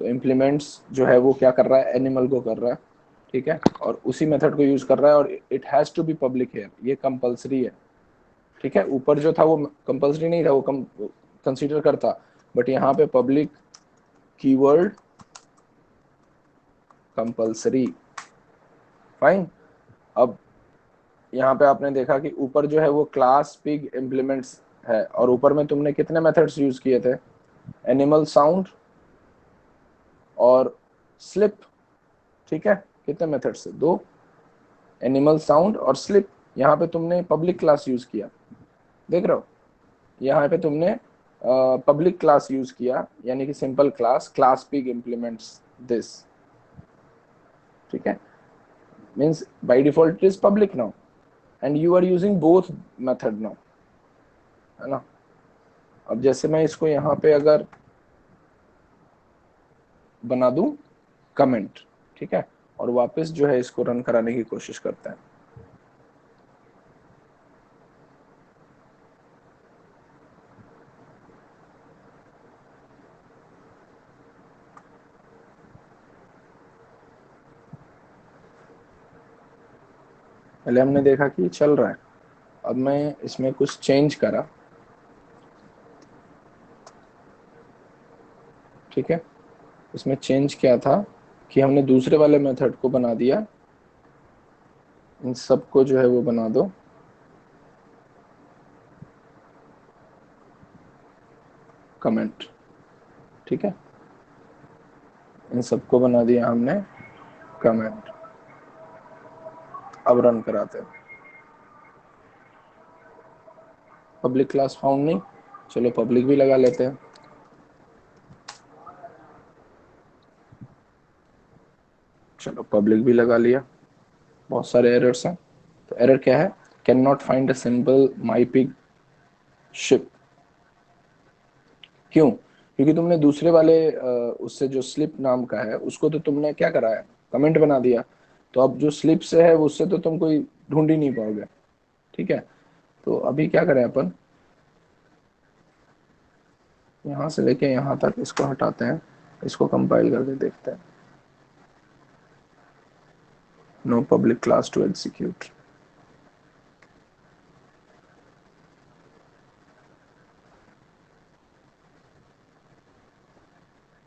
तो इम्प्लीमेंट्स जो है वो क्या कर रहा है, एनिमल को कर रहा है, ठीक है, और उसी मेथड को यूज कर रहा है, और it has to be public है, ये कंपलसरी है, ठीक है। ऊपर जो था वो कंपलसरी नहीं था, वो कंसीडर करता, बट यहाँ पे पब्लिक कीवर्ड कंपलसरी, फाइन। अब यहाँ पे आपने देखा कि ऊपर जो है वो क्लास पिग इम्प्लीमेंट्स है, और ऊपर में तुमने कितने मेथड्स यूज किए थे, एनिमल साउंड और स्लिप, ठीक है। कितने मेथड से, दो, एनिमल साउंड और स्लिप। यहाँ पे तुमने पब्लिक क्लास यूज किया, देख रहे हो, यहाँ पे तुमने पब्लिक क्लास यूज किया, यानी कि simple class, class pig implements this, ठीक है। Means by default it is public now, and you are using both method now, है ना। अब जैसे मैं इसको यहाँ पे अगर बना दूं कमेंट, ठीक है, और वापस जो है इसको रन कराने की कोशिश करते हैं। पहले हमने देखा कि ये चल रहा है, अब मैं इसमें कुछ चेंज करा, ठीक है। इसमें चेंज क्या था कि हमने दूसरे वाले मेथड को बना दिया, इन सबको जो है वो बना दो कमेंट, ठीक है। इन सबको बना दिया हमने कमेंट। अब रन कराते हैं। पब्लिक क्लास फाउंड नहीं, चलो पब्लिक भी लगा लेते हैं। चलो पब्लिक भी लगा लिया। बहुत सारे एरर्स हैं। तो एरर क्या है, can not find a simple my pig ship. क्यों, क्योंकि तुमने दूसरे वाले उससे जो स्लिप नाम का है उसको तो तुमने क्या करा है, कमेंट बना दिया। तो अब जो स्लिप से है उससे तो तुम कोई ढूंढ ही नहीं पाओगे, ठीक है। तो अभी क्या करें अपन, यहाँ से लेके यहाँ तक इसको हटाते हैं, इसको कंपाइल करके देखते हैं। No public class to execute,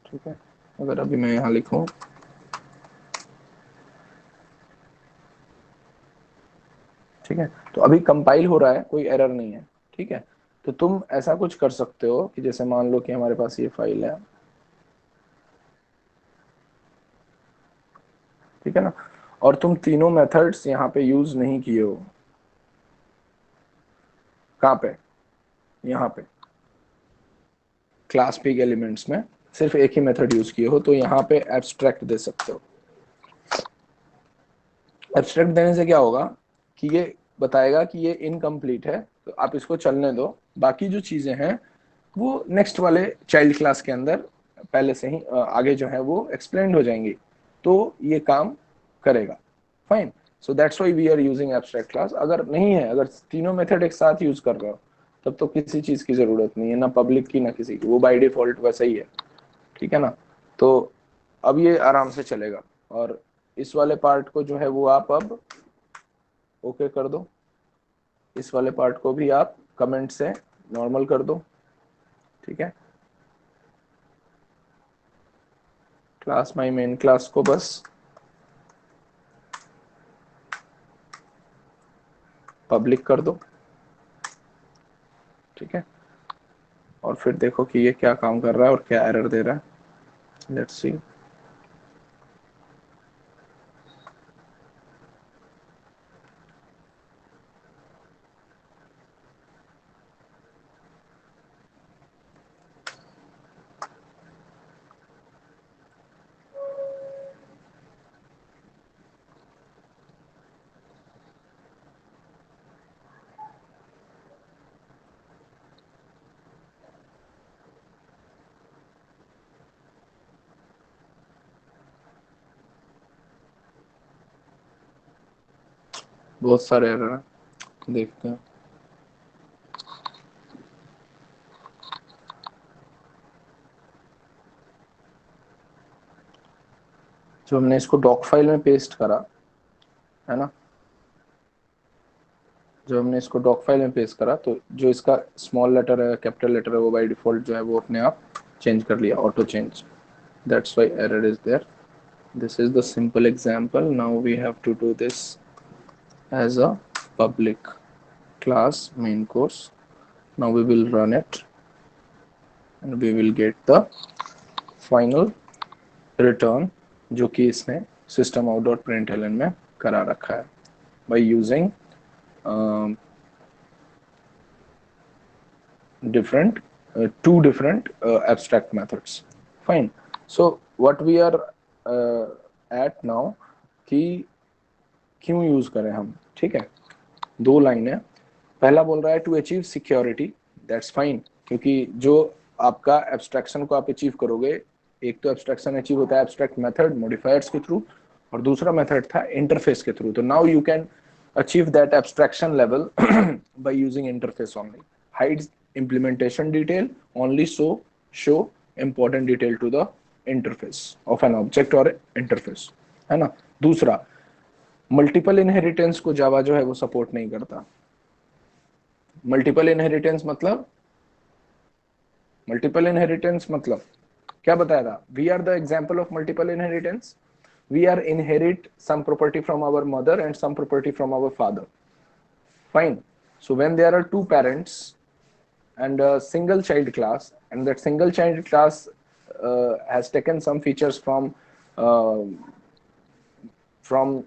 ठीक है। अगर अभी मैं यहाँ लिखूं, ठीक है, तो अभी कंपाइल हो रहा है, कोई एरर नहीं है, ठीक है। तो तुम ऐसा कुछ कर सकते हो कि जैसे मान लो कि हमारे पास ये फाइल है, ठीक है ना, और तुम तीनों मेथड्स यहाँ पे यूज नहीं किए हो, कहाँ पे, यहाँ पे क्लास पिग एलिमेंट्स में सिर्फ एक ही मेथड यूज किए हो, तो यहाँ पे एब्स्ट्रैक्ट दे सकते हो। एब्स्ट्रैक्ट देने से क्या होगा कि ये बताएगा कि ये इनकम्प्लीट है, तो आप इसको चलने दो, बाकी जो चीजें हैं वो नेक्स्ट वाले चाइल्ड क्लास के अंदर पहले से ही आगे जो है वो एक्सप्लेन्ड हो जाएंगी, तो ये काम करेगा, fine. So that's why we are using abstract class. अगर नहीं है, अगर तीनों मेथड एक साथ यूज कर रहे हो, तब तो किसी चीज की जरूरत नहीं है, ना पब्लिक की ना किसी की, वो बाय डिफॉल्ट वैसा ही है, ठीक है ना। तो अब ये आराम से चलेगा, और इस वाले पार्ट को जो है वो आप अब ओके कर दो, इस वाले पार्ट को भी आप कमेंट से नॉर्मल कर दो, ठीक है, क्लास माई मेन क्लास को बस पब्लिक कर दो। ठीक है, और फिर देखो कि ये क्या काम कर रहा है और क्या एरर दे रहा है। Let's see. बहुत सारे एरर हैं, देखते हैं। जो हमने इसको डॉक फाइल में पेस्ट करा है ना, जो हमने इसको डॉक फाइल में पेस्ट करा, तो जो इसका स्मॉल लेटर है कैपिटल लेटर है वो बाय डिफॉल्ट जो है वो अपने आप चेंज कर लिया, auto change. That's why error is there. This is the simple example. Now we have to do this as a public class main course. Now we will run it and we will get the final return जो कि इसने systemout.println में करा रखा है by using two different abstract methods. Fine. So what we are at now कि क्यों use करें हम, ठीक है। दो लाइन है, पहला बोल रहा है to achieve security, that's fine, क्योंकि जो आपका एब्स्ट्रैक्शन को आप अचीव करोगे, एक तो एब्स्ट्रैक्शन अचीव होता है एब्स्ट्रैक्ट मेथड मॉडिफायर्स के थ्रू, और दूसरा मेथड था इंटरफेस के थ्रू। तो now you can achieve that abstraction level by using interface only. Hides implementation detail, only show important detail to the interface of an object or interface, है ना। दूसरा, multiple inheritance को जावा जो है वो सपोर्ट नहीं करता। मल्टीपल इनहेरिटेंस मतलब, मल्टीपल इनहेरिटेंस मतलब क्या बताया था, we are the example of multiple inheritance, we are inherit some property from our mother and some property from our father. Fine. So when there are two parents and a single child class, and that single child class has taken some features uh, from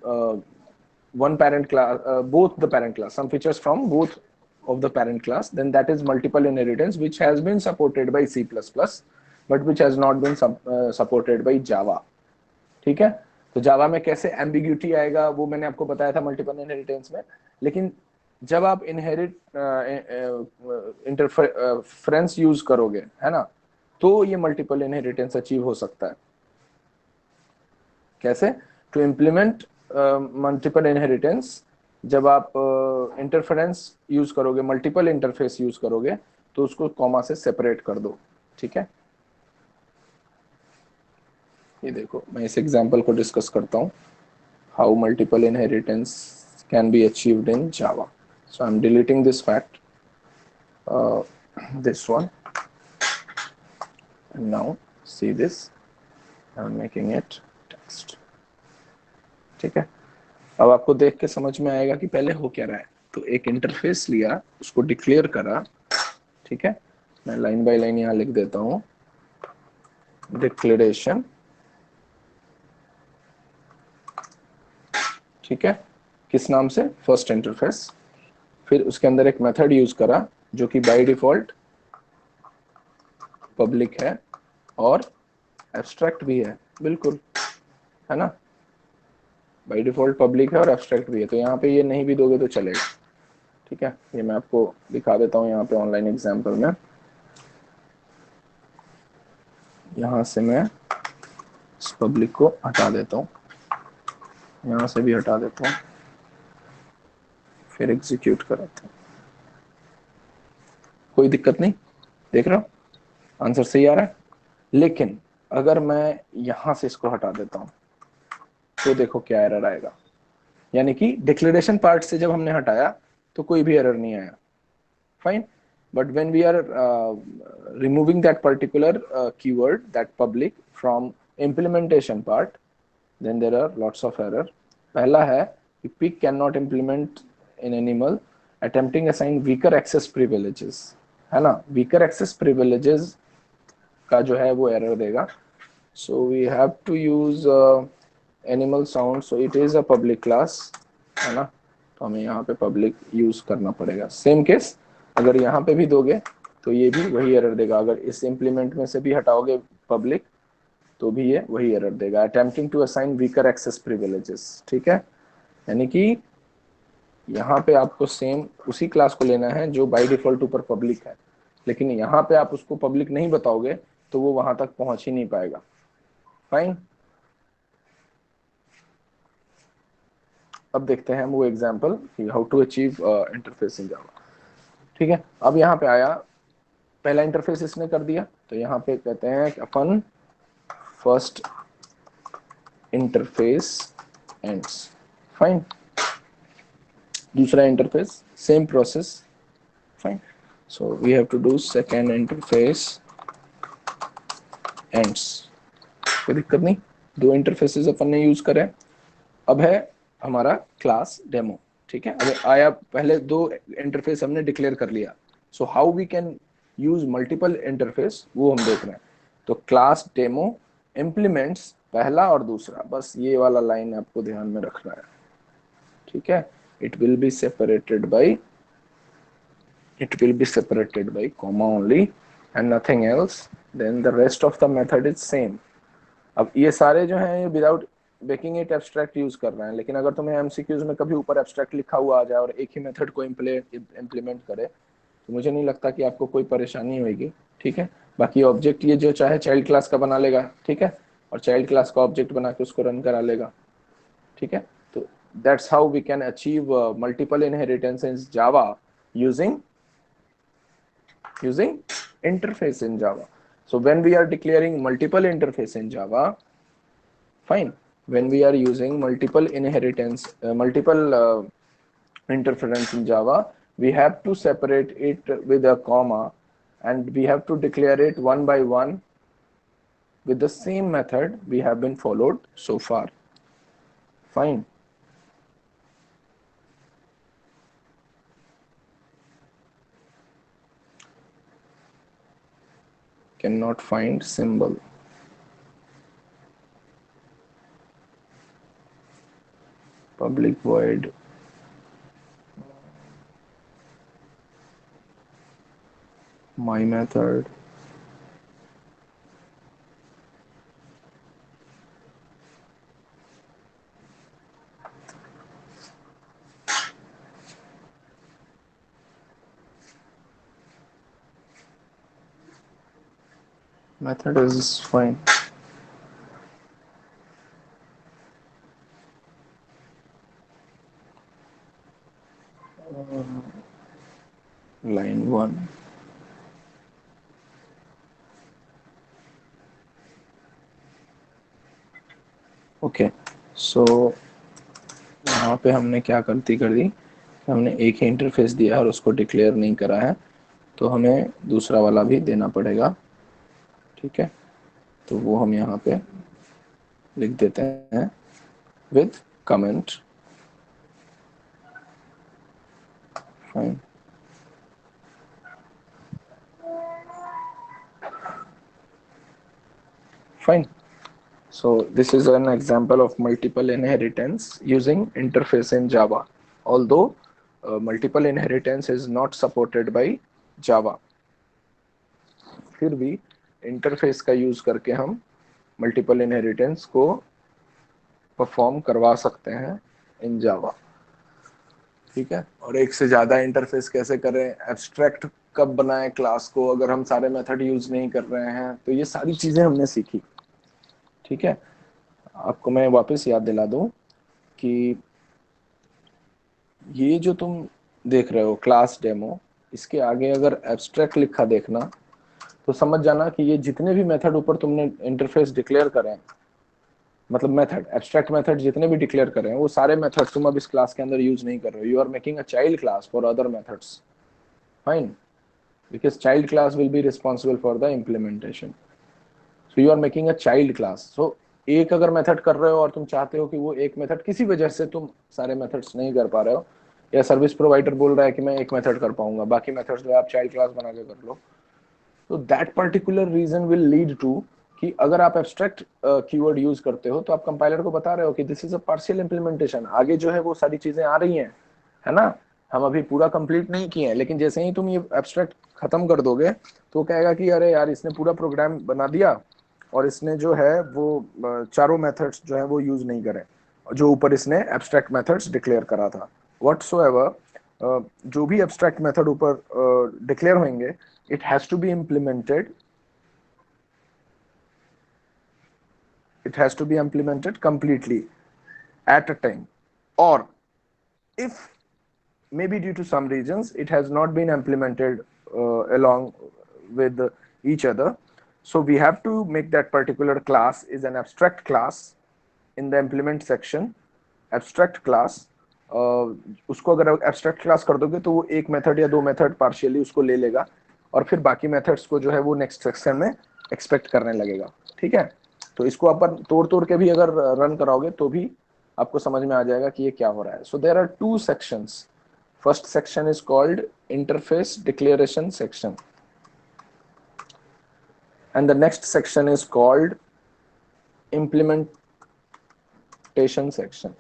one parent class, both the parent class, some features from both of the parent class, then that is multiple inheritance, which has been supported by C++, but which has not been supported by Java. ठीक है, तो जावा में कैसे ambiguity आएगा वो मैंने आपको बताया था मल्टीपल इनहेरिटेंस में, लेकिन जब आप इनहेरिट इंटरफेरेंस यूज करोगे, है ना, तो ये मल्टीपल इनहेरिटेंस अचीव हो सकता है। कैसे? टू इम्प्लीमेंट मल्टीपल इनहेरिटेंस, जब आप इंटरफेरेंस यूज करोगे, मल्टीपल इंटरफेस यूज करोगे, तो उसको कॉमा से सेपरेट कर दो। ठीक है, ये देखो मैं इस एग्जांपल को डिस्कस करता हूँ, how multiple inheritance can be achieved in Java. So I am deleting this fact, this one, and now see this, I'm making it text। ठीक है, अब आपको देख के समझ में आएगा कि पहले हो क्या रहा है। तो एक इंटरफेस लिया, उसको डिक्लेयर करा, ठीक है, मैं लाइन बाय लाइन यहाँ लिख देता हूँ, डिक्लेरेशन, ठीक है, किस नाम से, फर्स्ट इंटरफेस। फिर उसके अंदर एक मेथड यूज करा जो कि बाय डिफॉल्ट पब्लिक है और एब्स्ट्रैक्ट भी है, बिल्कुल, है ना, बाय डिफॉल्ट पब्लिक है और एब्स्ट्रैक्ट भी है। तो यहाँ पे ये नहीं भी दोगे तो चलेगा। ठीक है, ये मैं आपको दिखा देता हूँ यहाँ पे ऑनलाइन एग्जाम्पल में। यहाँ से मैं इस पब्लिक को हटा देता हूँ, यहाँ से भी हटा देता हूँ, फिर एग्जीक्यूट कराता हूँ। कोई दिक्कत नहीं, देख रहा हूँ आंसर सही आ रहा है। लेकिन अगर मैं यहाँ से इसको हटा देता हूँ तो देखो क्या एरर आएगा। यानी कि डिक्लेरेशन पार्ट से जब हमने हटाया तो कोई भी एरर नहीं आया। Fine, but when we are removing that particular keyword, that public, from implementation part, then there are lots of error. पहला है कि pick cannot implement in animal attempting assign weaker access privileges, है ना, weaker access privileges का जो है वो error देगा. So we have to use animal sound, so it is a public class, है ना, तो हमें यहाँ पे public use करना पड़ेगा. Same case अगर यहाँ पे भी दोगे तो ये भी वही error देगा. अगर इस implement में से भी हटाओगे public तो भी ये वही एरर देगा, attempting to assign weaker access privileges. ठीक है, यानी कि यहाँ पे आपको सेम उसी क्लास को लेना है जो बाय डिफॉल्ट ऊपर पब्लिक है, लेकिन यहाँ पे आप उसको पब्लिक नहीं बताओगे तो वो वहां तक पहुंच ही नहीं पाएगा. फाइन. अब देखते हैं हम वो एग्जांपल कि हाउ टू अचीव इंटरफेस इन जावा. ठीक है, अब यहाँ पे आया पहला इंटरफेस इसने कर दिया, तो यहाँ पे कहते हैं कि अपन फर्स्ट इंटरफेस एंड्स. फाइन. दूसरा interface same process. Fine. So we have to do second interface ends. कोई दिक्कत नहीं, दो इंटरफेसेस अपन ने यूज करे. अब है हमारा क्लास डेमो. ठीक है, अब आया पहले दो इंटरफेस हमने डिक्लेयर कर लिया. So how we can use multiple interface वो हम देख रहे हैं. तो क्लास डेमो इम्प्लीमेंट्स पहला और दूसरा, बस ये वाला लाइन आपको ध्यान में रखना है. ठीक है, it will be separated by comma only and nothing else, then the rest of the method is same. अब ये सारे जो हैं ये without making it abstract use कर रहे हैं, लेकिन अगर तुम्हें एमसीक्यूज में कभी ऊपर एब्स्ट्रैक्ट लिखा हुआ आ जाए और एक ही मेथड को इम्प्लीमेंट करे तो मुझे नहीं लगता कि आपको कोई परेशानी होगी. ठीक है, बाकी ऑब्जेक्ट ये जो चाहे चाइल्ड क्लास का बना लेगा. ठीक है, और चाइल्ड क्लास का ऑब्जेक्ट बना के उसको रन करा लेगा. ठीक है, तो that's how we can achieve multiple inheritance in Java using interface in Java. So when we are declaring multiple interface in Java, fine, when we are using multiple inheritance, multiple interference in Java, we have to separate it with a comma and we have to declare it one by one with the same method we have been followed so far. Fine. Cannot find symbol. Public void my method. Method is fine. Line 1. Okay, सो यहाँ पे हमने क्या गलती कर दी, हमने एक ही interface दिया और उसको डिक्लेयर नहीं करा है, तो हमें दूसरा वाला भी देना पड़ेगा. ठीक है, तो वो हम यहाँ पे लिख देते हैं with comment. Fine. Fine. So this is an example of multiple inheritance using interface in Java. Although multiple inheritance is not supported by Java, फिर भी इंटरफेस का यूज करके हम मल्टीपल इनहेरिटेंस को परफॉर्म करवा सकते हैं इन जावा. ठीक है, और एक से ज्यादा इंटरफेस कैसे करें, एब्स्ट्रैक्ट कब बनाएं क्लास को अगर हम सारे मेथड यूज नहीं कर रहे हैं, तो ये सारी चीजें हमने सीखी. ठीक है, आपको मैं वापस याद दिला दूं कि ये जो तुम देख रहे हो क्लास डेमो, इसके आगे अगर एब्स्ट्रैक्ट लिखा देखना तो समझ जाना कि ये जितने भी मेथड ऊपर तुमने इंटरफेस डिक्लेयर करें, मतलब मेथड एब्स्ट्रैक्ट मेथड जितने भी डिक्लेयर कर रहे हैं वो सारे मेथड तुम अब इस क्लास के अंदर यूज नहीं कर रहे हो. You are making a child class for other methods. Fine. because child class will be responsible for the implementation. So you are making a child class. So एक अगर मेथड कर रहे हो और तुम चाहते हो कि वो एक मेथड किसी वजह से तुम सारे मेथड्स नहीं कर पा रहे हो, या सर्विस प्रोवाइडर बोल रहा है कि मैं एक मेथड कर पाऊंगा, बाकी मेथड्स जो आप चाइल्ड क्लास बना के कर लो, तो that particular reason will lead to कि अगर आप एब्स्ट्रैक्ट कीवर्ड यूज करते हो तो आप कंपाइलर को बता रहे हो कि this is a partial implementation, आगे जो है वो सारी चीजें आ रही हैं, है ना, हम अभी पूरा कंप्लीट नहीं किए हैं, लेकिन जैसे ही तुम ये एब्स्ट्रैक्ट खत्म कर दोगे तो वो कहेगा कि अरे यार इसने पूरा प्रोग्राम बना दिया और इसने जो है वो चारों मेथड्स जो है वो यूज नहीं करे जो ऊपर इसने एब्स्ट्रैक्ट मेथड्स डिक्लेयर करा था। व्हाटसोएवर जो भी एब्स्ट्रैक्ट मेथड ऊपर डिक्लेयर होंगे, it has to be implemented, it has to be implemented completely at a time, or if maybe due to some reasons it has not been implemented along with each other, so we have to make that particular class is an abstract class in the implement section, abstract class। उसको अगर abstract class कर दोगे तो वो एक method या दो method partially उसको ले लेगा और फिर बाकी मेथड्स को जो है वो नेक्स्ट सेक्शन में एक्सपेक्ट करने लगेगा। ठीक है, तो इसको अपन तोड़ तोड़ के भी अगर रन कराओगे तो भी आपको समझ में आ जाएगा कि ये क्या हो रहा है। So there are two sections, first section is called interface declaration section and the next section is called implementation section.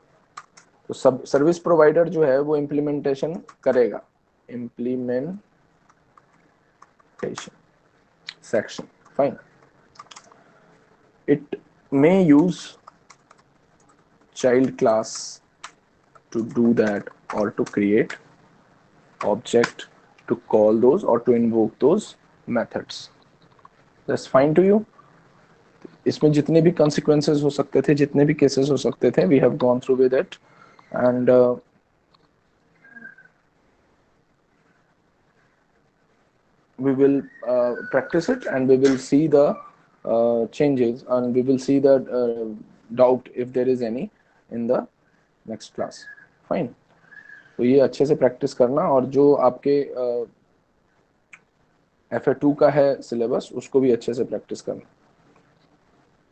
तो सब सर्विस प्रोवाइडर जो है वो इम्प्लीमेंटेशन करेगा, implementation section, fine. It may use child class to do that or to create object to call those or to invoke those methods. That's fine to you? इसमें जितने भी consequences हो सकते थे, जितने भी cases हो सकते थे, we have gone through with it, and we will practice it and we will see the changes and we will see the doubt if there is any in the next class. Fine. तो ये अच्छे से practice करना और जो आपके FA2 का है सिलेबस उसको भी अच्छे से प्रैक्टिस करना।